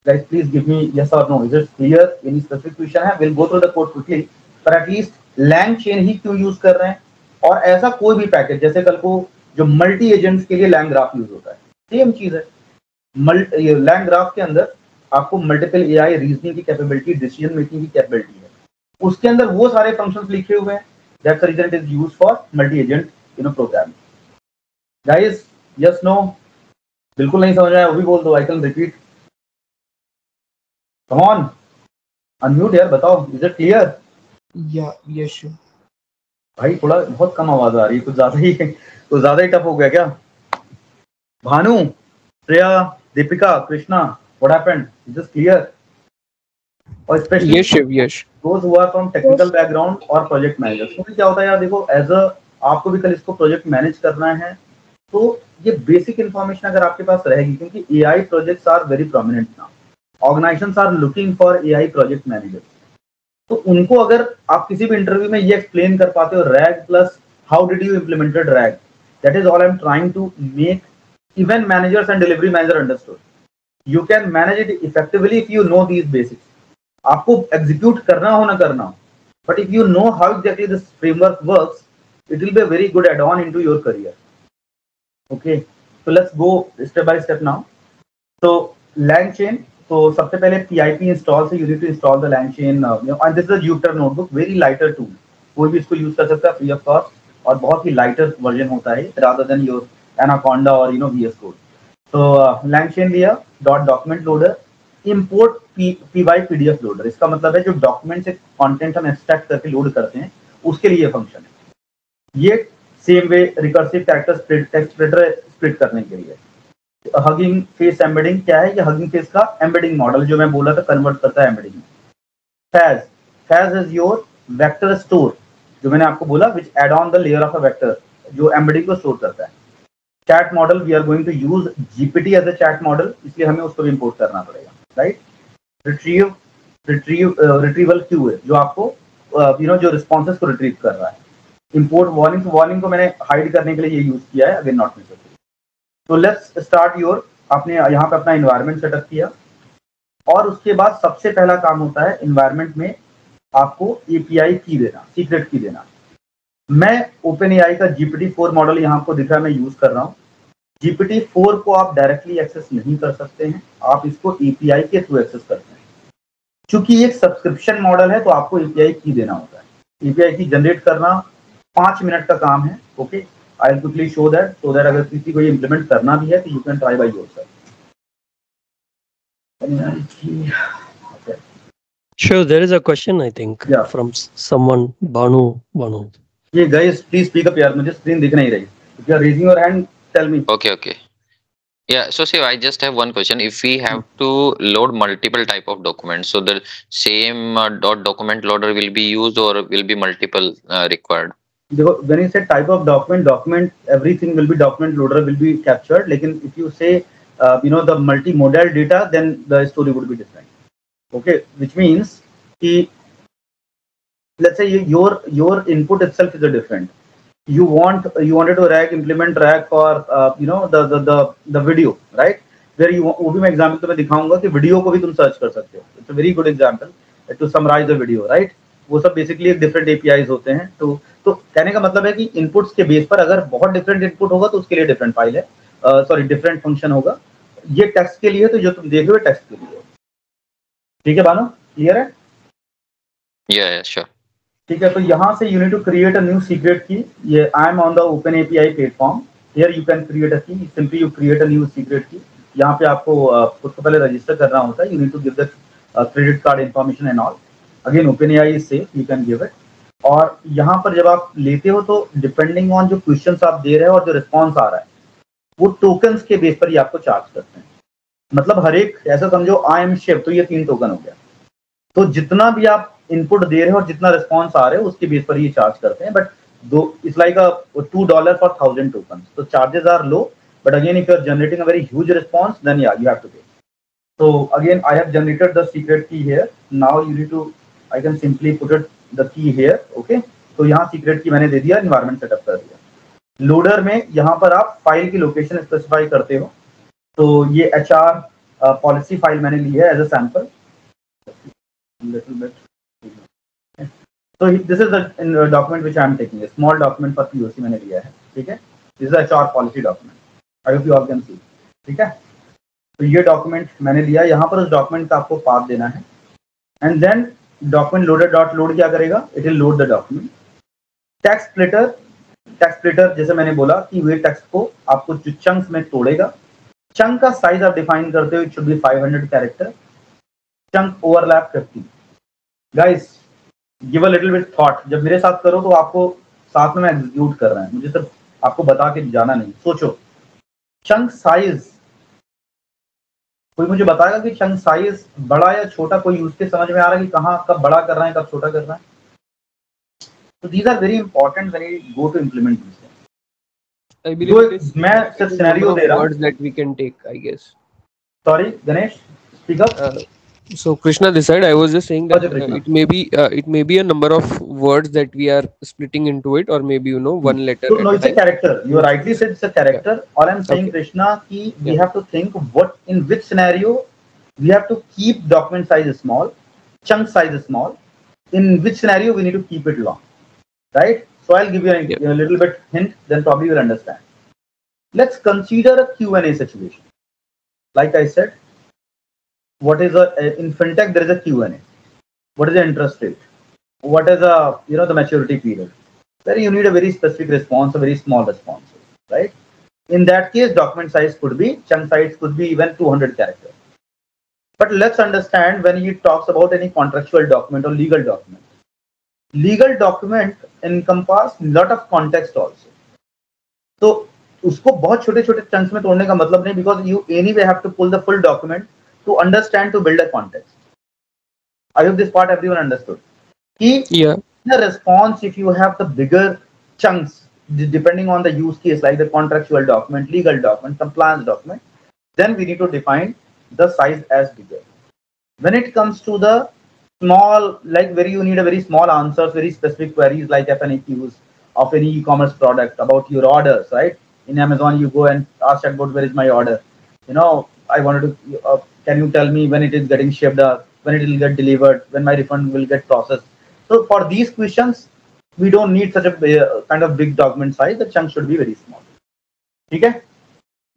Guys, please give me yes or no. Is it clear? Any specific question है? We'll go through the code quickly. But at least LangChain ही क्यों use कर रहे हैं, और ऐसा कोई भी package, जैसे कल को जो मल्टी एजेंट्स के लिए LangGraph यूज होता है, सेम चीज है. LangGraph के अंदर आपको मल्टीपल AI रीजनिंग की कैपेबिलिटी, डिसीजन मेकिंग की कैपेबिलिटी है, उसके अंदर वो सारे फंक्शंस लिखे हुए हैं. That's the reason it is used for multi agent programming. Guys, yes no? बिल्कुल नहीं समझ आया वो भी बोल दो. I can repeat. Come on, unmute यार, बताओ. Is it clear? या यस श्योर. भाई थोड़ा बहुत कम आवाज आ रही है, कुछ ज्यादा ही टफ हो गया क्या? Bhanu, Shreya, Deepika, Krishna, what happened? Is this clear? और specially yes sure, yes. Those who are from technical background और प्रोजेक्ट मैनेजर्स, क्योंकि क्या होता है यार, देखो, एज अ आपको भी कल इसको प्रोजेक्ट मैनेज करना है, तो ये बेसिक इन्फॉर्मेशन अगर आपके पास रहेगी, क्योंकि AI projects are very prominent now, organisations are looking for AI project managers. तो उनको अगर आप किसी भी इंटरव्यू में ये एक्सप्लेन कर पाते हो, RAG plus how did you implemented RAG, that is all I am trying to make even managers and delivery manager understood. You can manage it effectively if you know these basics. आपको execute करना हो ना करना हो, but if you know how exactly this framework works, it will be a very good add on into your career. Okay, so let's go step by step now. So LangChain, तो सबसे पहले PIP install से you need to install the LangChain, and this is a Jupyter notebook, very lighter tool. कोई भी इसको use कर सकता है फ्री ऑफ कॉस्ट, और बहुत ही लाइटर वर्जन होता है rather than your Anaconda or VS Code. तो LangChain लिया, .document loader, import py pdf loader. इसका मतलब है जो डॉक्यूमेंट से कंटेंट हम एक्सट्रैक्ट करके लोड करते हैं उसके लिए ये फंक्शन है। ये same way recursive character text splitter split करने के लिए। हगिंग फेस एम्बेडिंग क्या है? ये हगिंग फेस का एम्बेडिंग मॉडल जो मैं बोला था कन्वर्ट करता है एम्बेडिंग में। FAISS is your vector store, जो मैंने आपको बोला which add on the layer of a vector, जो एम्बेडिंग को स्टोर करता है। Chat model, we are going to use GPT as a chat model, इसलिए हमें उसको भी इंपोर्ट करना पड़ेगा, राइट। रिट्रीवल क्यू है जो आपको जो रिस्पॉन्सेस को रिट्रीव कर रहा है। इंपोर्ट वार्निंग को मैंने हाइड करने के लिए ये यूज किया है, अगेन नॉट नेसेसरी। तो लेट्स स्टार्ट योर, आपने यहाँ पे अपना इन्वायरमेंट सेटअप किया और उसके बाद सबसे पहला काम होता है इन्वायरमेंट में आपको एपीआई की देना, सीक्रेट की देना। मैं OpenAI का GPT-4 मॉडल यहाँ आपको दिख रहा है, मैं यूज कर रहा हूँ। GPT-4 को आप डायरेक्टली एक्सेस नहीं कर सकते हैं, आप इसको एपीआई के थ्रू एक्सेस करते हैं। चूंकि ये एक सब्सक्रिप्शन मॉडल है तो आपको एपीआई की देना होता है। एपीआई की जनरेट करना 5 मिनट का काम है। Okay, I will quickly show that, so that अगर किसी को ये इंप्लीमेंट करना भी है तो you can try by yourself. Sure, there is a question I think from someone, Banu. Yeah, guys, please speak up यार, मुझे स्क्रीन दिख नहीं रही। If you are raising your hand, tell me. Okay. Yeah, so Shiv, I just have one question. If we have to load multiple type of documents, so the same .document loader will be used or will be multiple required? When you say type of document, everything will be document loader will be captured. लेकिन if you say the multimodal data, then the story would be different. Okay, which means कि let's say your input itself is a different. You wanted to implement RAG for the video, right? Where वो भी मैं example तुम्हें दिखाऊंगा कि video को भी तुम सर्च कर सकते हो। It's a very good example to summarise the video, right? वो सब बेसिकली एक डिफरेंट एपीआईज होते हैं। तो कहने का मतलब है कि इनपुट्स के बेस पर अगर बहुत डिफरेंट इनपुट होगा तो उसके लिए डिफरेंट फाइल है, सॉरी डिफरेंट फंक्शन होगा। ये टेक्स्ट के लिए, तो जो तुम देख रहे हो टेक्स्ट के लिए। ठीक है बानो, क्लियर है? Yeah, sure. ठीक है, तो यहाँ से you need to create a new secret key. ये I am on the OpenAPI platform, here you can create a key, simply you create a new secret key. यहाँ पे आपको उसको पहले रजिस्टर करना होता है। You need to give the credit card information and all. Again OpenAI is safe, you can give it. और यहाँ पर जब आप लेते हो तो डिपेंडिंग ऑन जो क्वेश्चन आप दे रहे हो और जो रिस्पॉन्स आ रहा है वो टोकन्स के बेस पर ही आपको चार्ज करते हैं। मतलब हर एक, ऐसा समझो आई एम शिव, तो ये 3 टोकन हो गया। तो जितना भी आप इनपुट दे रहे हो और जितना रिस्पॉन्स आ रहे हो उसके बेस पर ये चार्ज करते हैं। But it's like $2 for 1000 tokens, so charges are low, but again if you are generating a very huge response, then yeah, you have to pay. So again I have generated the secret key here. Now you need to, I can simply put it the key here. Okay, तो यहाँ secret की मैंने दे दिया, environment setup कर दिया। Loader में यहाँ पर आप फाइल की लोकेशन स्पेसिफाई करते हो। तो ये HR पॉलिसी फाइल मैंने ली है as a sample, little bit. So this is the document which I am taking, a small document for POC मैंने लिया है। ठीक है, this is a HR policy document. I hope you all can see. ठीक है, तो ये document मैंने लिया। यहाँ पर उस डॉक्यूमेंट का आपको पाथ देना है and then document loader dot load क्या करेगा, it will load the document. Text splitter जैसे मैंने बोला कि वे टेक्स्ट को आपको जो चंक्स में तोड़ेगा। चंक का साइज आप डिफाइन करते हो, it should B 500 character. Chunk overlap 50। Guys give a little bit thought, जब मेरे साथ करो तो आपको साथ में एग्जीक्यूट कर रहे हैं, मुझे सिर्फ आपको बता के जाना नहीं। सोचो चंक साइज, कोई मुझे बताएगा कि चंक साइज बड़ा या छोटा, कोई यूज के समझ में आ रहा है कि कहाँ कब बड़ा कर रहे हैं कब छोटा कर रहे हैं? तो these are very important when you go to implement this. I believe मैं सिर्फ सिनेरियो दे रहा हूँ। words that we can take, I guess. Sorry Ganesh, speak up. So Krishna, this side, I was just saying that Krishna. it may be a number of words that we are splitting into it, or maybe one letter. So no, it's a character. You rightly said it's a character. All I'm saying, Krishna, ki we have to think what in which scenario we have to keep document size small, chunk size small. In which scenario we need to keep it long, right? So I'll give you a little bit hint, then probably you'll understand. Let's consider a Q&A situation. Like I said, what is in fintech there is a Q&A. What is the interest rate? What is the maturity period? Where you need a very specific response, a very small response, right? In that case, document size could be, chunk size could be even 200 characters. But let's understand when he talks about any contractual document or legal document. Legal document encompass lot of context also. So उसको बहुत छोटे छोटे chunks में तोड़ने का मतलब नहीं, because you anyway have to pull the full document to understand, to build a context. I hope this part everyone understood. In the response, if you have the bigger chunks, depending on the use case, like the contractual document, legal document, compliance document, then we need to define the size as bigger. When it comes to the small, like you need a very small answers, very specific queries like FNAQs of any e-commerce product about your orders, right? In Amazon, you go and ask chatbot, where is my order? I wanted to, can you tell me when it is getting shipped, when it will get delivered, when my refund will get processed? So for these questions, we don't need such a kind of big document size. The chunk should be very small. Okay.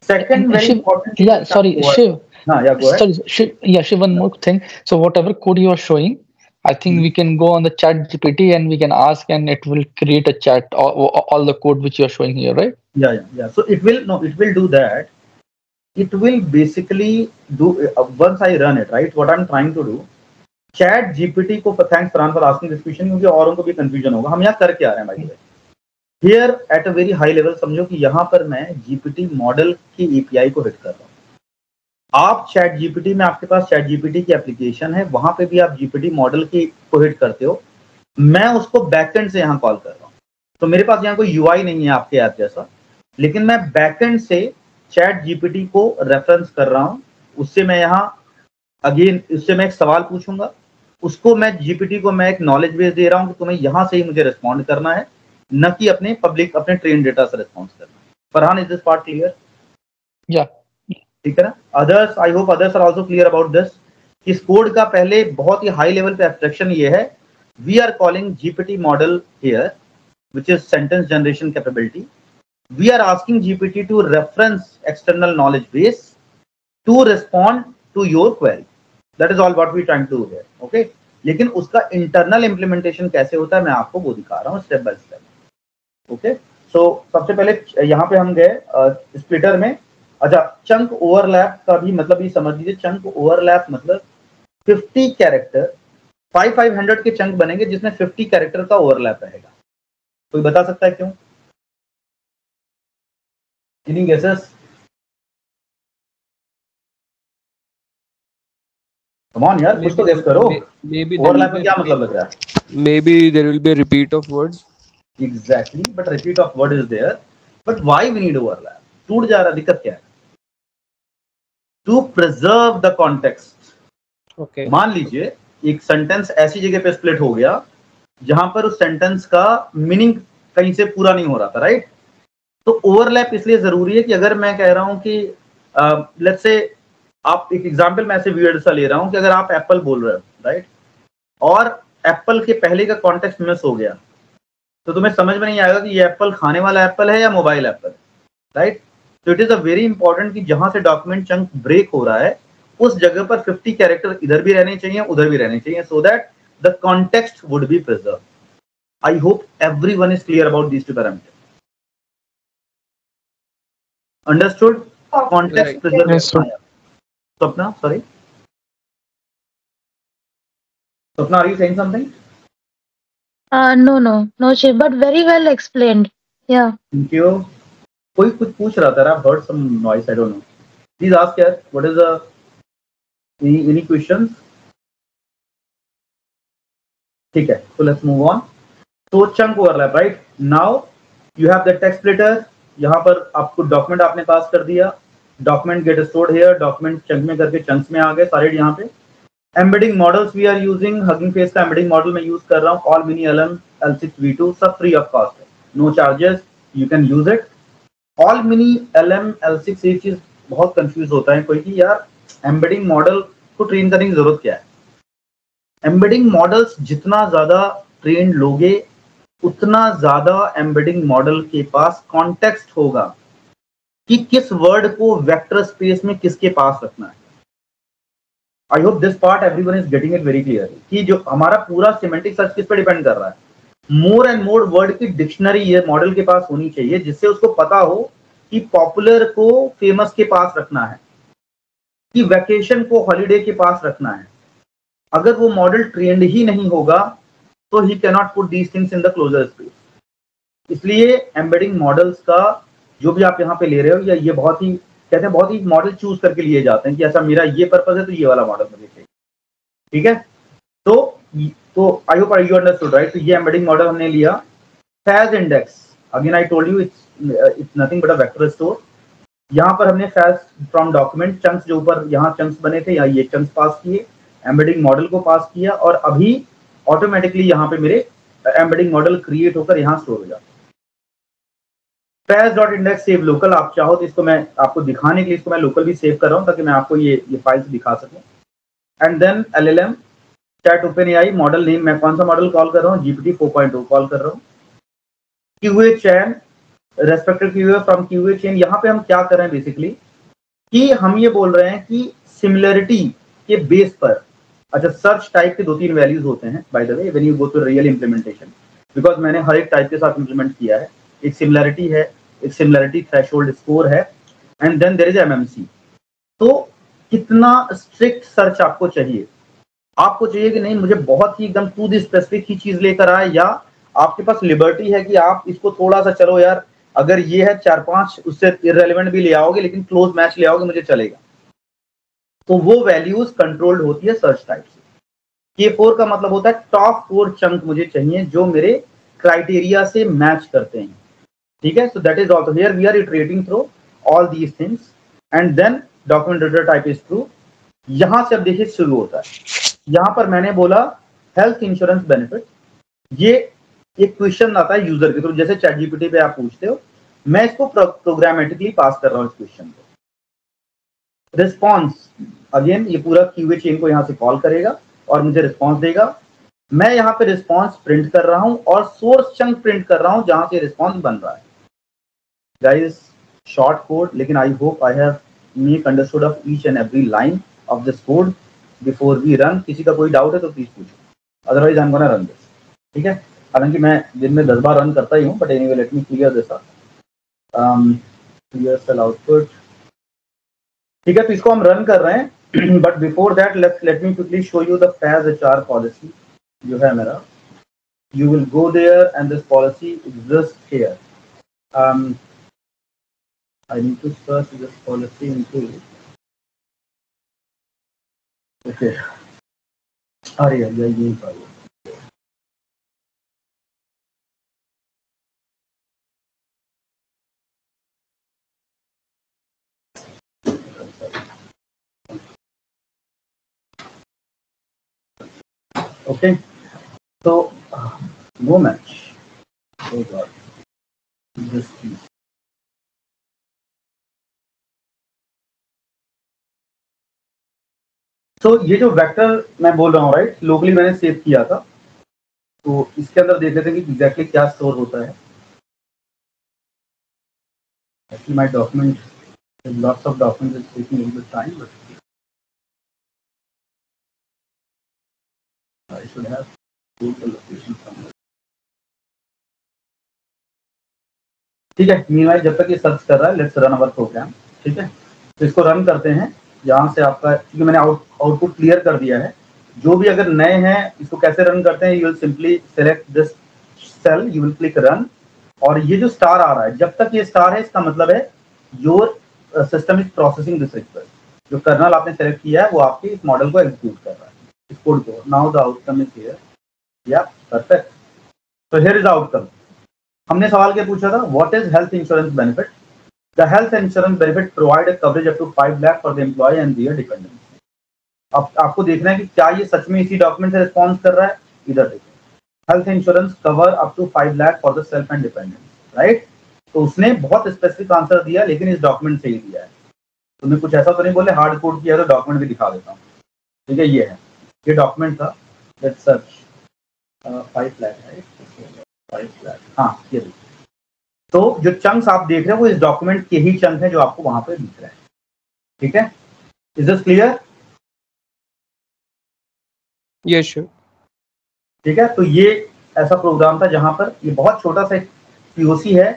Second, very important. Yeah, sorry, Shiv. No, yeah, go ahead. Sorry, Shiv, one more thing. So whatever code you are showing, I think we can go on the chat GPT and we can ask, and it will create a chat, all the code which you are showing here, right? Yeah. So it will do that. It will basically do, once I run it, right? What I'm trying to do, chat GPT को, thanks Farhan for asking this question, क्योंकि औरों को भी confusion होगा हम यहाँ कर क्या रहे हैं भाई। Here at a very high level समझो कि यहाँ पर मैं जीपीटी मॉडल की एपीआई को हिट कर रहा हूँ। आप चैट जीपीटी में, आपके पास चैट जीपीटी की एप्लीकेशन है, वहां पे भी आप जीपीटी मॉडल की को हिट करते हो, मैं उसको बैकएंड से यहाँ कॉल कर रहा हूँ। तो मेरे पास यहाँ कोई यूआई नहीं है आपके ऐप जैसा, लेकिन मैं बैकएंड से चैट जीपीटी को रेफरेंस कर रहा हूँ। उससे मैं यहाँ अगेन, उससे मैं एक सवाल पूछूंगा, उसको मैं जीपीटी को मैं एक नॉलेज बेस दे रहा हूं कि तुम्हें यहां से ही मुझे रिस्पॉन्ड करना है, न कि अपने ट्रेन डेटा से रिस्पॉन्स करना है। Farhan, is this part clear? या ठीक है ना? Others, I hope others are also clear about this. इस कोड का पहले बहुत ही हाई लेवल पे एब्स्ट्रैक्शन ये है, we are calling GPT model here which is sentence generation capability. We are asking GPT to reference external knowledge base to respond to your query. That is all what we trying to do here, okay. लेकिन उसका internal implementation कैसे होता है मैं आपको वो दिखा रहा हूँ स्टेप बाय स्टेप, ओके। सो सबसे पहले यहाँ पे हम गए स्प्लिटर में। अच्छा, चंक ओवरलैप का भी मतलब ये समझ लीजिए, चंक ओवरलैप मतलब 50 कैरेक्टर, 500 के चंक बनेंगे जिसमें 50 कैरेक्टर का ओवरलैप रहेगा। कोई बता सकता है क्यों? Any guesses? Come on यार, कुछ तो गेस करो। ओवरलैप में क्या मतलब लग रहा है? Maybe there will be a repeat of words. Exactly, but repeat of word is there. But why we need overlap? टूट जा रहा, दिक्कत क्या है? To preserve the context. Okay. मान लीजिए एक सेंटेंस ऐसी जगह पे स्प्लिट हो गया जहां पर उस सेंटेंस का मीनिंग कहीं से पूरा नहीं हो रहा था, राइट? तो ओवरलैप इसलिए जरूरी है कि अगर मैं कह रहा हूं कि लेट्स से आप एक एग्जांपल मैं ऐसे वियर्ड सा ले रहा हूं कि अगर आप एप्पल बोल रहे हो, राइट, और एप्पल के पहले का कॉन्टेक्स्ट मिस हो गया तो तुम्हें समझ में नहीं आएगा कि ये एप्पल खाने वाला एप्पल है या मोबाइल एप्पल, राइट? तो it is a very important कि जहां से डॉक्यूमेंट चंक ब्रेक हो रहा है उस जगह पर 50 कैरेक्टर इधर भी रहने चाहिए, उधर भी रहने चाहिए, so that the context would be preserve. I hope everyone is clear about these two parameters. Understood? Context preservation. Swapna, sorry. Swapna, are you saying something? No, Shiv, but very well explained. Yeah. Thank you. कोई कुछ पूछ रहा था, I've heard some noise, I don't know. Please ask here, what is any questions? ठीक है, so let's move on. So chunk overlap, right? Now you have the text splitter. यहाँ पर आपको डॉक्यूमेंट आपने पास कर दिया, document get stored here, document chunk में करके चंक्स में आ गए सारे यहाँ पे। Embedding models we are using, hugging face का एम्बेडिंग मॉडल मैं यूज कर रहा हूँ, all mini LM L6 V2, सब फ्री ऑफ कॉस्ट है, no charges, you can use it. All mini LM L6 एक चीज बहुत कंफ्यूज होता है कोई कि यार एम्बेडिंग मॉडल को ट्रेन करने की जरूरत क्या है? एम्बेडिंग मॉडल्स जितना ज्यादा ट्रेन लोगे उतना ज्यादा एम्बेडिंग मॉडल के पास कॉन्टेक्स्ट होगा कि किस वर्ड को वेक्टर स्पेस में किसके पास रखना है। I hope this part everyone is getting it very clear कि जो हमारा पूरा सिमेंटिक सर्च किस पे डिपेंड कर रहा है, मोर एंड मोर वर्ड की डिक्शनरी ये मॉडल के पास होनी चाहिए जिससे उसको पता हो कि पॉपुलर को फेमस के पास रखना है, कि वैकेशन को हॉलीडे के पास रखना है, अगर वो मॉडल ट्रेंड ही नहीं होगा तो he can not put these things in the closer space. इसलिए एम्बेडिंग मॉडल्स का जो भी आप यहाँ पे ले रहे हो, या ये बहुत ही कहते हैं बहुत ही मॉडल चूज करके लिए जाते हैं कि ऐसा मेरा ये पर्पस है तो ये वाला मॉडल मुझे चाहिए, ठीक है। तो I hope you understood right. तो ये एम्बेडिंग मॉडल हमने लिया। Faiz index, again I told you it's nothing but a vector store. यहाँ पर हमने फैज फ्रॉम डॉक्यूमेंट चंक्स, जो ऊपर यहाँ चंक्स बने थे, यहाँ ये चंक्स पास किए, एम्बेडिंग मॉडल को पास किया, और अभी ऑटोमेटिकली यहाँ पे मेरे एम्बेडिंग मॉडल क्रिएट होकर यहाँ स्टोर हो जाता है। faz.index सेव लोकल, आप चाहो तो इसको मैं आपको दिखाने के लिए इसको मैं लोकल भी सेव कर रहा हूँ ताकि मैं आपको ये फाइल्स दिखा सकूं। And then LLM chat open AI model name, मैं कौन सा मॉडल कॉल कर रहा हूँ, GPT 4.0 कॉल कर रहा हूँ। QA chain, respected QA from QA chain. यहाँ पे हम क्या कर रहे हैं बेसिकली कि हम ये बोल रहे हैं कि सिमिलरिटी के बेस पर, अच्छा सर्च टाइप के 2-3 वैल्यूज होते हैं by the way when you go to real implementation, because मैंने हर एक टाइप के साथ इंप्लीमेंट किया है। एक सिमिलरिटी है, एक सिमिलरिटी थ्रेशोल्ड स्कोर है, and then there is MMC। तो कितना स्ट्रिक्ट सर्च आपको चाहिए? आपको चाहिए कि नहीं मुझे बहुत ही एकदम टू द स्पेसिफिक ही चीज लेकर आए, या आपके पास लिबर्टी है कि आप इसको थोड़ा सा चलो यार अगर ये है 4-5 उससे इररेलेवेंट भी ले आओगे लेकिन क्लोज मैच ले आओगे मुझे चलेगा। तो वो वैल्यूज कंट्रोल्ड होती है सर्च टाइप से। K4 का मतलब होता है टॉप 4 चंक मुझे चाहिए जो मेरे क्राइटेरिया से मैच करते हैं, ठीक है। So that is also here we are iterating through all these things and then document data type is true. यहां से अब देखिए शुरू होता है। यहां पर मैंने बोला हेल्थ इंश्योरेंस बेनिफिट, ये एक क्वेश्चन आता है यूजर के थ्रू, जैसे चैट जीपीटी पे आप पूछते हो, मैं इसको प्रोग्रामेटिकली पास कर रहा हूं इस क्वेश्चन को। रिस्पॉन्स, अगेन ये पूरा क्यूए चेन को यहां से कॉल करेगा और मुझे रिस्पॉन्स देगा। मैं यहाँ पे रिस्पॉन्स प्रिंट कर रहा हूं और सोर्स चंक प्रिंट कर रहा हूं जहां से रिस्पॉन्स बन रहा है। गाइस शॉर्ट कोड, लेकिन I hope I have make understood of each and every line of this code before we run. किसी का कोई डाउट है तो प्लीज पूछो, otherwise I am gonna run this, ठीक है। हालांकि मैं दिन में 10 बार रन करता ही हूँ, but anyway let me clear this up. Clear cell output, ठीक है। तो इसको हम रन कर रहे हैं, but before that let me quickly show you the FAISS HR policy जो है मेरा। You will go there and this policy exists here. I need to search this policy into okay. अरे यार यही पाइए। Okay, so no match. Oh God, this piece. तो ये जो वेक्टर मैं बोल रहा हूँ राइट, लोकली मैंने सेव किया था, तो इसके अंदर देख लेते हैं कि एग्जैक्टली क्या स्टोर होता है। Actually, my document, lots of documents is taking a little bit time, but I should have put the location somewhere. ठीक है, मीनवाइल जब तक ये सर्च कर रहा है, लेट्स रन अवर प्रोग्राम, ठीक है। तो इसको रन करते हैं। यहाँ से आपका, क्योंकि मैंने आउटपुट क्लियर कर दिया है। जो भी अगर नए हैं इसको कैसे रन करते हैं, you will simply select this cell, you will click run, और ये जो स्टार आ रहा है, जब तक ये स्टार है इसका मतलब है your system is processing this request. जो कर्नल आपने सेलेक्ट किया है वो आपके इस मॉडल को एग्जीक्यूट कर रहा है, इस कोड को। Now the outcome is here, yeah perfect. तो हियर इज आउटकम। हमने सवाल क्या पूछा था, what is health insurance benefit? The health insurance benefit provide a coverage up to 5 lakh for the employ and their dependents. अब आपको देखना है कि क्या ये सच में इसी डॉक्यूमेंट से रिस्पॉन्स कर रहा है। इधर देखिए, health insurance cover up to 5 lakh for the self and dependents, right. तो उसने बहुत स्पेसिफिक आंसर दिया, लेकिन इस डॉक्यूमेंट से ही दिया है। तुमने कुछ ऐसा तो नहीं बोले हार्ड कोड किया, तो डॉक्यूमेंट भी दिखा देता हूँ, ठीक है। ये है, ये डॉक्यूमेंट था, let's search 5 lakh, right, 5 lakh, हाँ ये देखिए। तो जो चंक्स आप देख रहे हैं वो इस डॉक्यूमेंट के ही चंक है जो आपको वहां पे दिख रहा है, ठीक है। Is this clear? Yes sure. ठीक है। तो ये ऐसा प्रोग्राम था जहां पर ये बहुत छोटा सा POC है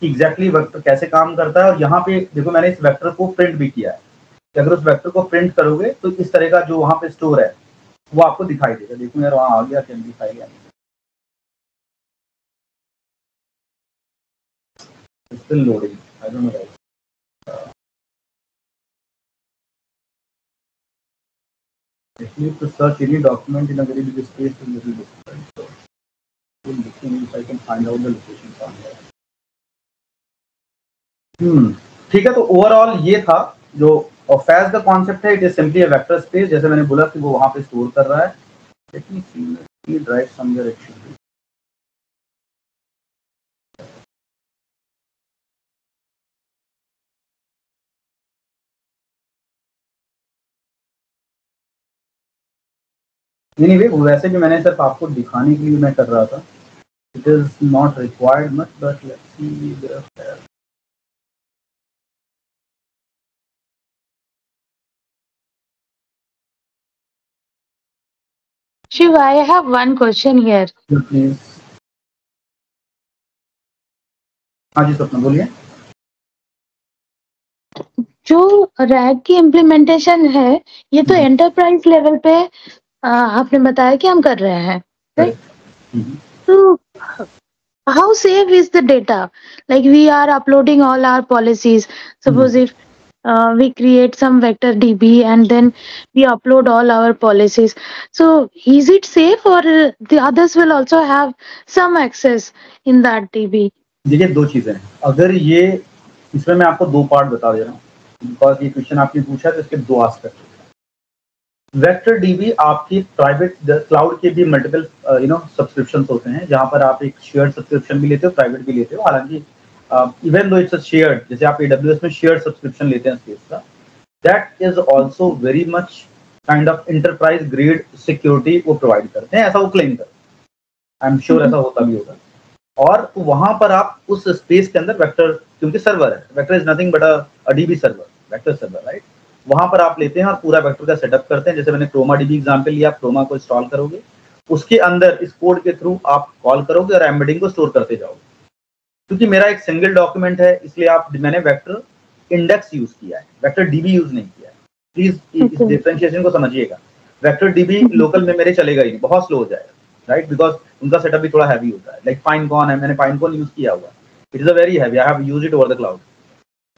एग्जैक्टली वेक्टर कैसे काम करता है। और यहाँ पे देखो मैंने इस वेक्टर को प्रिंट भी किया है कि अगर उस वेक्टर को प्रिंट करोगे तो इस तरह का जो वहाँ पे स्टोर है वो आपको दिखाई देगा। देखो यार वहाँ आ गया कि दिखाई गया, still loading, I don't know guys. Actually to search any document in a very big space is little difficult, so I'm looking if I can find out the location somewhere. ठीक है, तो ओवरऑल ये था जो फैज का concept है। It is simply a vector space, जैसे मैंने बोला कि वो वहां पे स्टोर कर रहा है। Let me see drive somewhere it should be. Anyway वैसे भी मैंने सिर्फ आपको दिखाने के लिए मैं कर रहा था। It is not required much, but let's see there. Shiv, I have one question here. Please. हाँ जी स्वप्न बोलिए। जो रैग की इम्प्लीमेंटेशन है ये तो एंटरप्राइज लेवल पे आपने बताया कि हम कर रहे हैं, राइट? तो how safe is the data? Like we are uploading all our policies. Suppose if we create some vector DB and then we upload all our policies. So is it safe or the others will also have some access in that DB? देखिए दो चीजें हैं। अगर ये इसमें मैं आपको दो पार्ट बता दे रहा हूँ, बिकॉज ये क्वेश्चन आपने पूछा तो इसके दो एस्पेक्ट हैं। वेक्टर डीबी आपकी प्राइवेट क्लाउड के भी मल्टीपल सब्सक्रिप्शन होते हैं, जहां पर आप एक शेयर्ड सब्सक्रिप्शन भी लेते हो, प्राइवेट भी लेते हो। हालांकि इवन दो इट्स शेयर्ड, जैसे आप AWS में शेयर्ड सब्सक्रिप्शन लेते हैं स्पेस का, that is also very much kind of enterprise grade security वो प्रोवाइड करते हैं, ऐसा वो क्लेम करते हैं। आई एम श्योर ऐसा होता भी होगा। और वहां पर आप उस स्पेस के अंदर वेक्टर, क्योंकि सर्वर है, vector is nothing but a dB server, vector server, right? वहां पर आप लेते हैं और पूरा वेक्टर का सेटअप करते हैं। जैसे मैंने क्रोमा डीबी एग्जांपल लिया, आप क्रोमा को इंस्टॉल करोगे, उसके अंदर इस कोड के थ्रू आप कॉल करोगे और एम्बेडिंग को स्टोर करते जाओगे। क्योंकि मेरा एक सिंगल डॉक्यूमेंट है इसलिए मैंने वेक्टर इंडेक्स यूज किया है, वेक्टर डीबी यूज नहीं किया है। प्लीज इस डिफरेंशिएशन को समझिएगा। वेक्टर डीबी लोकल में मेरे चलेगा ही नहीं, बहुत स्लो हो जाएगा, राइट? बिकॉज उनका सेटअप भी थोड़ा हैवी होता है। लाइक पाइनकॉन है, मैंने पाइनकॉन यूज किया हुआ, it is a very heavy, I have used it over the cloud.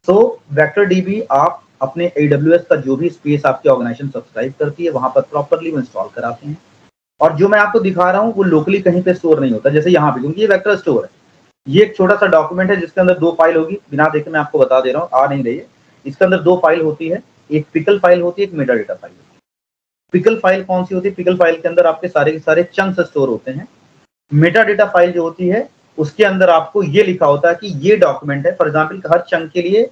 So vector dB आप अपने AWS का जो भी स्पेस आपकी ऑर्गेनाइजेशन सब्सक्राइब करती है वहां पर प्रॉपर्ली इंस्टॉल कराते हैं। और जो मैं आपको दिखा रहा हूँ वो लोकली कहीं पे स्टोर नहीं होता, जैसे यहाँ पे, क्योंकि ये वेक्टर स्टोर है। ये एक छोटा सा डॉक्यूमेंट है जिसके अंदर दो फाइल होगी, बिना देखे मैं आपको बता दे रहा हूँ, आ नहीं रही है। इसके अंदर दो फाइल होती है, एक पिकल फाइल होती है, एक मेटा डेटा फाइल होती है। पिकल फाइल कौन सी होती है? पिकल फाइल के अंदर आपके सारे के सारे चंक्स स्टोर होते हैं। मेटा डेटा फाइल जो होती है उसके अंदर आपको ये लिखा होता है कि ये डॉक्यूमेंट है। फॉर एग्जाम्पल हर चंक के लिए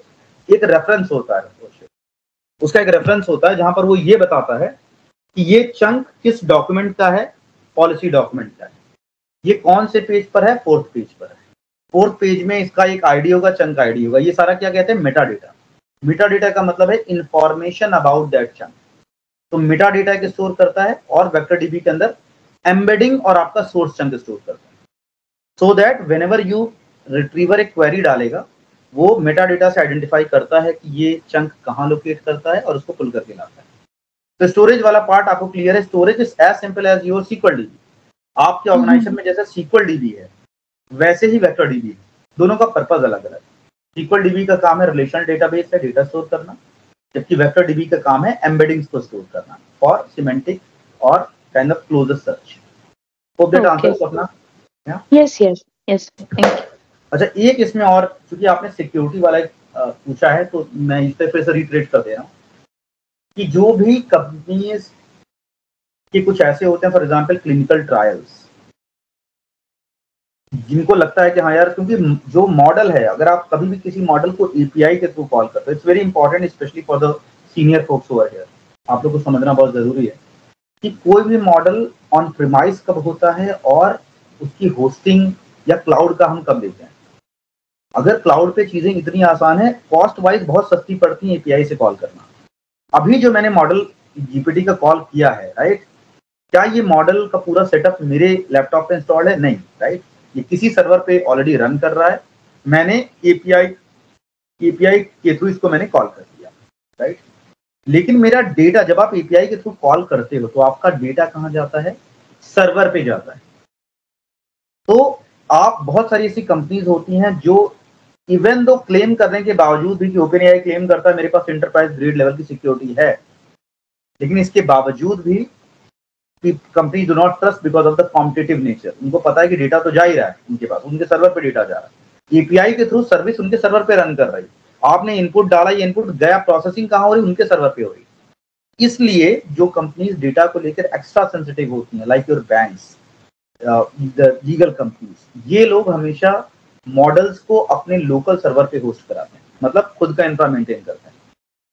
एक रेफरेंस होता है, उसका एक रेफरेंस होता है जहां पर वो ये बताता है कि ये चंक किस डॉक्यूमेंट का है, पॉलिसी डॉक्यूमेंट का है, ये कौन से पेज पर है, 4th पेज पर है। 4th पेज में इसका एक आईडी होगा, चंक आईडी होगा। ये सारा क्या कहते हैं? Meta data. मेटा डेटा का मतलब है इंफॉर्मेशन अबाउट दैट चंक। तो मेटा डेटा के स्टोर करता है और वेक्टर डीबी के अंदर एम्बेडिंग और आपका सोर्स चंक स्टोर करता है, so that whenever you retriever एक क्वेरी डालेगा वो मेटा डेटा से आइडेंटिफाई करता है कि ये चंक कहाँ लोकेट करता है और उसको पुल करके लाता है। तो स्टोरेज वाला पार्ट आपको क्लियर है। Storage is as simple as your SQL DB। आपके ऑर्गेनाइजेशन में जैसे SQL DB है वैसे ही वेक्टर डीबी है, दोनों का पर्पज अलग अलग है। SQL DB का काम है रिलेशनल डेटाबेस है, डेटा स्टोर करना, जबकि वेक्टर डीबी का काम है एम्बेडिंग्स को स्टोर करना फॉर सिमेंटिक और kind of closer search. Hope that answers अपना। Yes thank you. अच्छा, एक इसमें और, क्योंकि आपने सिक्योरिटी वाला पूछा है तो मैं इस पर फिर से रिट्रेट कर दे रहा हूँ कि जो भी कंपनीज के कुछ ऐसे होते हैं, फॉर एग्जांपल क्लिनिकल ट्रायल्स, जिनको लगता है कि हाँ यार, क्योंकि जो मॉडल है, अगर आप कभी भी किसी मॉडल को API के थ्रू कॉल करते हो, it's very important specially for the senior folks over here, आप लोग को समझना बहुत जरूरी है कि कोई भी मॉडल ऑन प्रीमाइस कब होता है और उसकी होस्टिंग या क्लाउड का हम कब लेते हैं। अगर क्लाउड पे चीजें इतनी आसान है, कॉस्ट वाइज बहुत सस्ती पड़ती है API से कॉल करना। अभी जो मैंने मॉडल GPT का कॉल किया है, राइट, क्या ये मॉडल का पूरा सेटअप मेरे लैपटॉप पे इंस्टॉल्ड है? नहीं, राइट। ये किसी सर्वर पे ऑलरेडी रन कर रहा है मैंने एपीआई के थ्रू इसको मैंने कॉल कर दिया, राइट। लेकिन मेरा डेटा, जब आप एपीआई के थ्रू कॉल करते हो तो आपका डेटा कहाँ जाता है? सर्वर पे जाता है। तो आप, बहुत सारी ऐसी कंपनीज होती हैं जो इवन दो क्लेम करने के बावजूद भी कि ओपनएआई क्लेम करता है मेरे पास एंटरप्राइज ग्रेड लेवल की सिक्योरिटी है, लेकिन इसके बावजूद भी company do not trust because of the competitive nature. उनको पता है कि डेटा तो जा ही रहा है उनके पास, उनके सर्वर पे डेटा जा रहा है, एपीआई के थ्रू सर्विस उनके सर्वर पे रन कर रही है, आपने इनपुट डाला, ये इनपुट गया, प्रोसेसिंग कहाँ हो रही? उनके सर्वर पे हो रही। इसलिए जो कंपनीज डेटा को लेकर एक्स्ट्रा सेंसिटिव होती हैं, like your banks, legal companies, ये लोग हमेशा मॉडल्स को अपने लोकल सर्वर पे होस्ट कराते हैं, मतलब खुद का इंफ्रा मेंटेन करते हैं,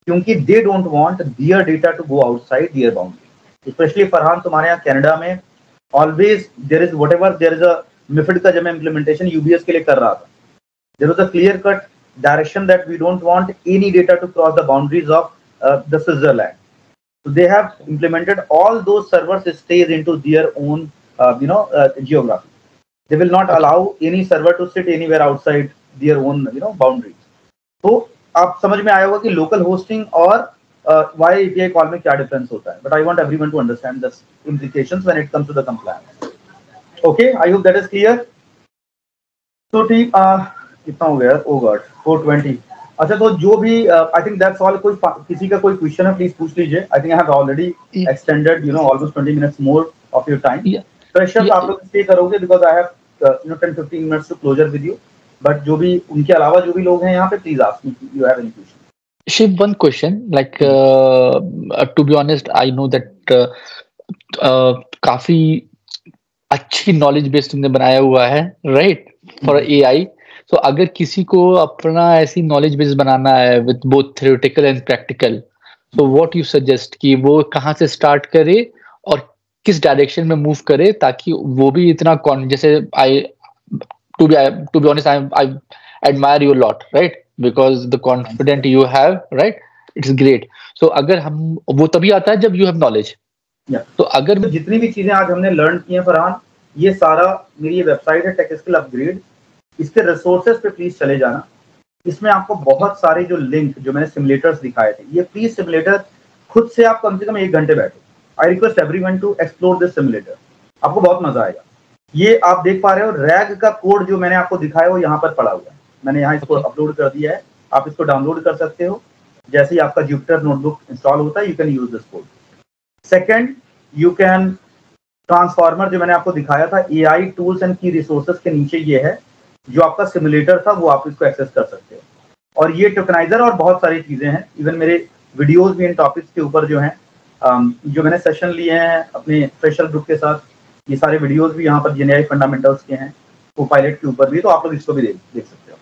क्योंकि they don't want their data to go outside their boundary. Specially Farhan, तुम्हारे यहाँ कनाडा में always there is whatever there is a MiFID का जब मैं इम्प्लीमेंटेशन यूबीएस के लिए कर रहा था, there was a clear cut direction that we don't want any data to cross the boundaries of the Switzerland. So they have implemented all those servers stays into their own geography. They will not allow any server to sit anywhere outside their own boundaries. तो आप समझ में आया होगा कि local hosting और why API call में क्या difference होता है. But I want everyone to understand the implications when it comes to the compliance. Okay, I hope that is clear. So team, कितना हो गया? Oh God, 4:20. अच्छा, तो जो भी आई थिंक दैट्स ऑल। कोई किसी का कोई क्वेश्चन है प्लीज पूछ लीजिए। I think I have already extended almost 20 minutes more of your time. Freshers आप लोग स्टे करोगे because I have 10-15 minutes to closure with you, but जो भी उनके अलावा जो भी लोग हैं यहाँ पे, please ask me if you have any question. Shiv, one question, like to be honest, I know that काफी अच्छी नॉलेज बेस तुमने बनाया हुआ है, राइट, फॉर AI। तो अगर किसी को अपना ऐसी नॉलेज बेस बनाना है with both theoretical and practical, तो व्हाट यू सजेस्ट कि वो कहाँ से स्टार्ट करे और किस डायरेक्शन में मूव करे, ताकि वो भी इतना जैसे to be honest I admire you lot, right, because the confident you have, right, it's great. So अगर हम, वो तभी आता है जब यू हैव नॉलेज। तो अगर जितनी भी चीजें आज हमने लर्न की हैं फरहान, ये सारा मेरी ये वेबसाइट है टेक स्किल अपग्रेड, इसके रिसोर्सेज पे प्लीज चले जाना। इसमें आपको बहुत सारे जो लिंक, जो मैंने सिमुलेटर्स दिखाए थे, ये प्लीज सिमुलेटर खुद से आप कम से कम 1 घंटे बैठो। I request everyone to explore this simulator, आपको बहुत मजा आएगा। ये आप देख पा रहे हो, रैग का कोड जो मैंने आपको दिखाया वो यहाँ पर पड़ा हुआ है, मैंने यहाँ इसको अपलोड कर दिया है, आप इसको डाउनलोड कर सकते हो। जैसे ही आपका जुपिटर नोटबुक इंस्टॉल होता है, you can use this code. Second, you can transformer जो मैंने आपको दिखाया था, AI टूल्स एंड की रिसोर्सेज के नीचे ये है, जो आपका सिमुलेटर था, वो आप इसको एक्सेस कर सकते हो। और ये टोकनाइजर और बहुत सारी चीजें हैं, इवन मेरे वीडियोस भी इन टॉपिक्स के ऊपर जो हैं, जो मैंने सेशन लिए हैं अपने फ्रेशर ग्रुप के साथ, ये सारे वीडियोस भी यहाँ पर GenAI फंडामेंटल्स के हैं, वो पायलट के ऊपर भी, तो आप लोग इसको भी देख सकते हो।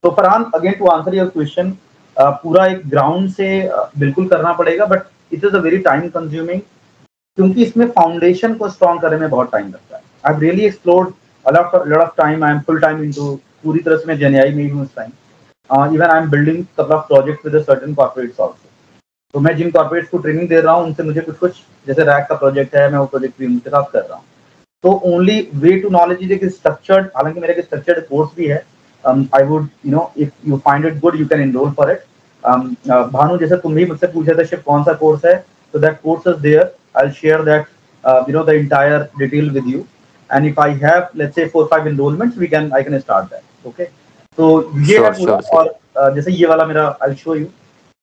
तो Farhan, again to answer your question, पूरा एक ग्राउंड से बिल्कुल करना पड़ेगा, but it is a very time consuming, क्योंकि इसमें फाउंडेशन को स्ट्रॉन्ग करने में बहुत टाइम लगता है। I have really explored a lot of time. I am full time into पूरी तरह से मैं GenAI में ही हूँ इस time. Even I am building couple of projects with a certain corporates also. तो मैं जिन कॉर्पोरेट्स को ट्रेनिंग दे रहा हूँ, उनसे मुझे कुछ जैसे रैक का प्रोजेक्ट है, मैं वो प्रोजेक्ट भी उनके साथ कर रहा हूँ। तो ओनली वे टू नॉलेज इज एक स्ट्रक्चर्ड, हालांकि मेरा एक स्ट्रक्चर्ड कोर्स भी है। I would if you find it good, you can enrol for it. Bhanu, जैसे तुम भी मुझसे पूछे थे शिव कौन सा कोर्स है, तो that course is there. I will share that the entire detail with you, and if I have let's say 4-5 enrollments, I can start that. Okay, तो ये है पूरा। और जैसे ये वाला मेरा I'll show you,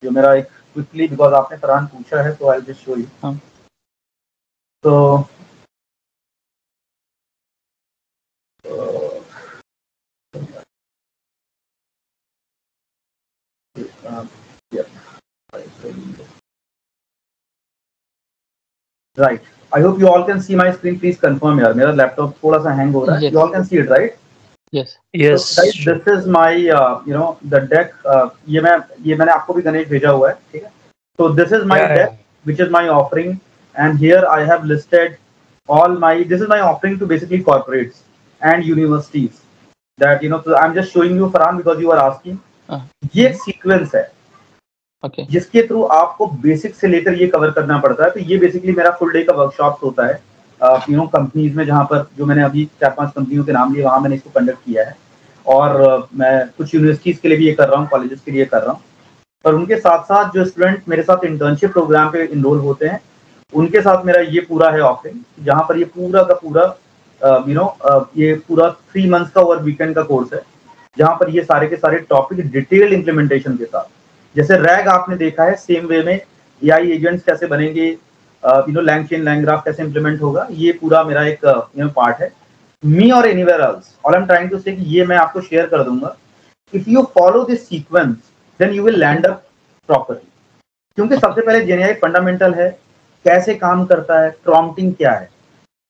जो मेरा एक quickly, because आपने फरहान पूछा है, तो I'll just show you। तो right, I hope you all can see my screen. Please confirm यार, मेरा लैपटॉप थोड़ा सा हैंग हो रहा है। Yes. You all can see it, right? yes, Yes. So guys, this is my the deck. ये मैंने आपको भी गणेश भेजा हुआ है, ठीक है? So this is my deck, which is my offering, and here I have listed all my. This is my offering to basically corporates and universities. That so I'm just showing you Farhan because you are asking. ये एक sequence है, okay, जिसके through आपको basic से लेकर ये cover करना पड़ता है। तो ये बेसिकली मेरा फुल डे का वर्कशॉप होता है कंपनीज में, जहाँ पर जो मैंने अभी 4-5 कंपनियों के नाम लिए, वहां मैंने इसको कंडक्ट किया है। और मैं कुछ यूनिवर्सिटीज के लिए भी ये कर रहा हूँ, कॉलेजेस के लिए कर रहा हूँ। पर उनके साथ साथ जो स्टूडेंट मेरे साथ इंटर्नशिप प्रोग्राम पे इनरोल होते हैं, उनके साथ मेरा ये पूरा है ऑफरिंग, जहाँ पर ये पूरा का पूरा ये पूरा 3 मंथ्स का और वीकेंड का कोर्स है, जहाँ पर ये सारे के सारे टॉपिक डिटेल्ड इम्प्लीमेंटेशन के साथ, जैसे रैग आपने देखा है, सेम वे में एआई एजेंट्स कैसे बनेंगे, लैंग चेन लैंग ग्राफ कैसे इंप्लीमेंट होगा, ये पूरा मेरा एक पार्ट है। मी और anywhere else, all I am trying to say कि ये मैं आपको शेयर कर दूंगा। If you follow this sequence then you will land up properly, क्योंकि सबसे पहले जेएनआई फंडामेंटल है, कैसे काम करता है, प्रॉम्प्टिंग क्या है।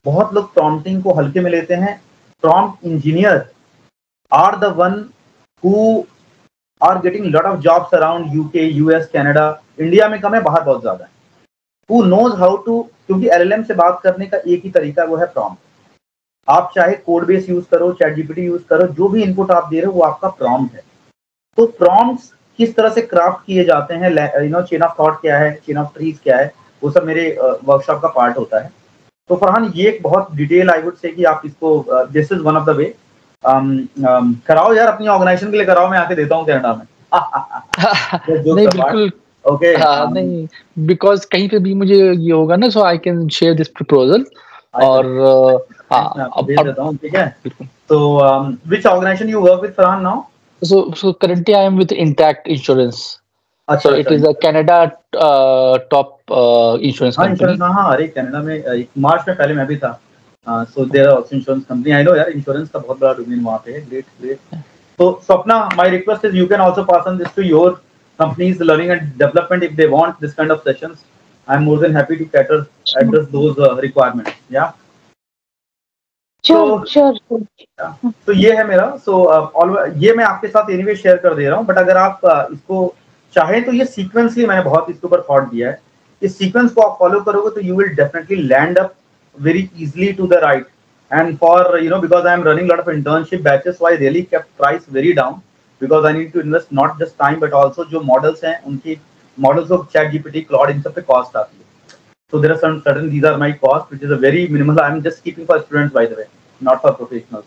बहुत लोग प्रॉम्प्टिंग को हल्के में लेते हैं। Prompt engineer are the one who are getting lot of jobs around UK, US, Canada. India में कम है, बाहर बहुत ज्यादा है। हु नोज हाउ टू, क्योंकि एलएलएम से बात करने का एक ही तरीका, वो है प्रॉम्प्ट। आप चाहे कोड बेस यूज करो, चैट जीपीटी यूज करो, जो भी इनपुट आप दे रहे हो वो आपका प्रॉम्प्ट है। तो प्रॉम्प्ट्स किस तरह से क्राफ्ट किए जाते हैं, चेन ऑफ थॉट क्या है, चेन ऑफ ट्रीज क्या है, वो सब मेरे वर्कशॉप का पार्ट होता है। तो फरहान ये एक बहुत डिटेल आई वुड से कि आप इसको, this is one of the way. कराओ यार, अपनी ऑर्गेनाइजेशन के लिए कराओ, मैं आके देता हूँ कनाडा में। नहीं बिल्कुल, ओके, नहीं बिकॉज कहीं पे भी मुझे ये होगा ना, so I can share this proposal. और भेज देता हूँ, ठीक है। तो which organisation you work with Farhan now? So currently I am with Intact Insurance. अच्छा, so it is a Canada top insurance company. हाँ, अरे कनाडा में मार्च में पहले मैं भी था। So there are also insurance company. I know यार, इंश्योरेंस का बहुत बड़ा डोमेन वहाँ पे है। Great. So Swapna, my request is you can also pass on this to your companies, learning and development, if they want this kind of sessions. I'm more than happy to address those requirements. Yeah. Sure. तो ये है मेरा। ये मैं आपके साथ anyway share कर दे रहा हूँ, बट अगर आप इसको चाहें तो ये सीक्वेंस ही मैंने बहुत इसके ऊपर थॉट दिया है। इस सीक्वेंस को आप फॉलो करोगे तो you will definitely land up very easily to the right. And for because I am running lot of internship batches, so I really kept price very down, because I need to invest not just time but also जो models हैं, उनकी models of chat GPT, Claude, इन सब पे cost आती है। So there are certain these are my costs, which is a very minimal. I'm just keeping for students, by the way, not for professionals.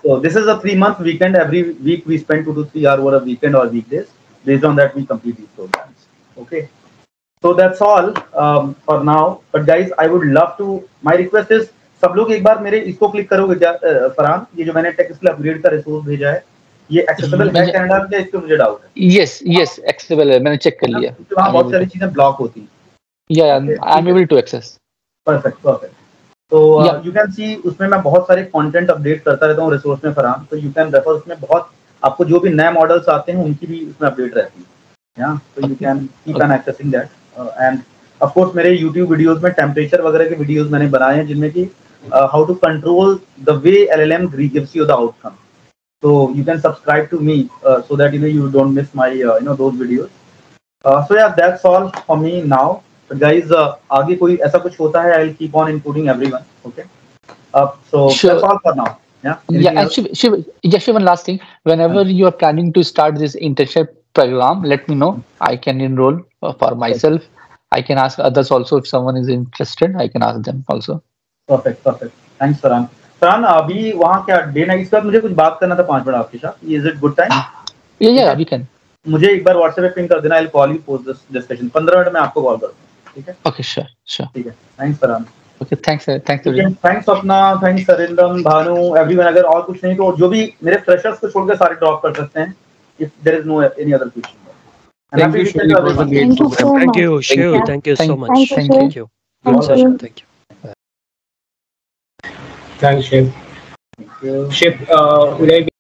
So this is a 3-month weekend. Every week we spend 2 to 3 hours over a weekend or weekdays. Based on that, we complete these programs. Okay. So that's all for now. But guys, I would love to. My request is, सब लोग एक बार मेरे इसको click करोगे क्या फरहान? ये जो मैंने टेक्स्ट अपग्रेड का रिसोर्स भेजा है, ये एक्सेसिबल है कनाडा में? इसके मुझे डाउट है। Yes, एक्सेसिबल है, मैंने चेक कर लिया। वहाँ बहुत सारी चीजें ब्लॉक होती हैं। Yeah, I'm able to access. Perfect. तो you can see उसमें मैं बहुत सारे कंटेंट अपडेट करता रहता हूँ रिसोर्स में फरहान, तो you can रेफर, उसमें बहुत आपको जो भी नए मॉडल्स आते हैं उनकी भी उसमें अपडेट रहती है। तो you can keep on accessing that and of course मेरे YouTube वीडियोस में टेम्परेचर वगैरह के वीडियोस मैंने बनाए हैं, जिनमें कि how to control the way LLM gives you the outcome. So you can subscribe to me so that you don't miss my those videos. So yeah, that's all for me now. But guys, आगे कोई ऐसा कुछ होता है, I'll keep on including everyone. Okay. So sure. That's all for now. Yeah. And Shiv, one last thing. Whenever you are planning to start this internship program, let me know. I can enroll for myself. I can ask others also if someone is interested. I can ask them also. Perfect. Thanks, Farhan. Farhan, अभी वहाँ क्या day night के बाद मुझे कुछ बात करना था 5 मिनट आपके साथ. Is it good time? Yeah, we can. मुझे एक बार WhatsApp पे पिंग कर देना. I'll call you post this discussion. 15 minute में आपको कॉल करूँगा. ठीक है? Okay, sure. ठीक है. Thanks, Farhan. Okay, thanks everyone. Thanks Swapna, thanks Arindam, Bhanu, everyone. अगर और कुछ नहीं तो जो भी मेरे फ्रेशर्स को छोड़कर सारे ड्रॉप कर सकते हैं. If there is no any other question. Thank you, Shiv. It was a great program. Thank you, Shiv. Thank you so much. Thank you. Thank you. Thanks, Shiv. Thank you. Shiv, would I be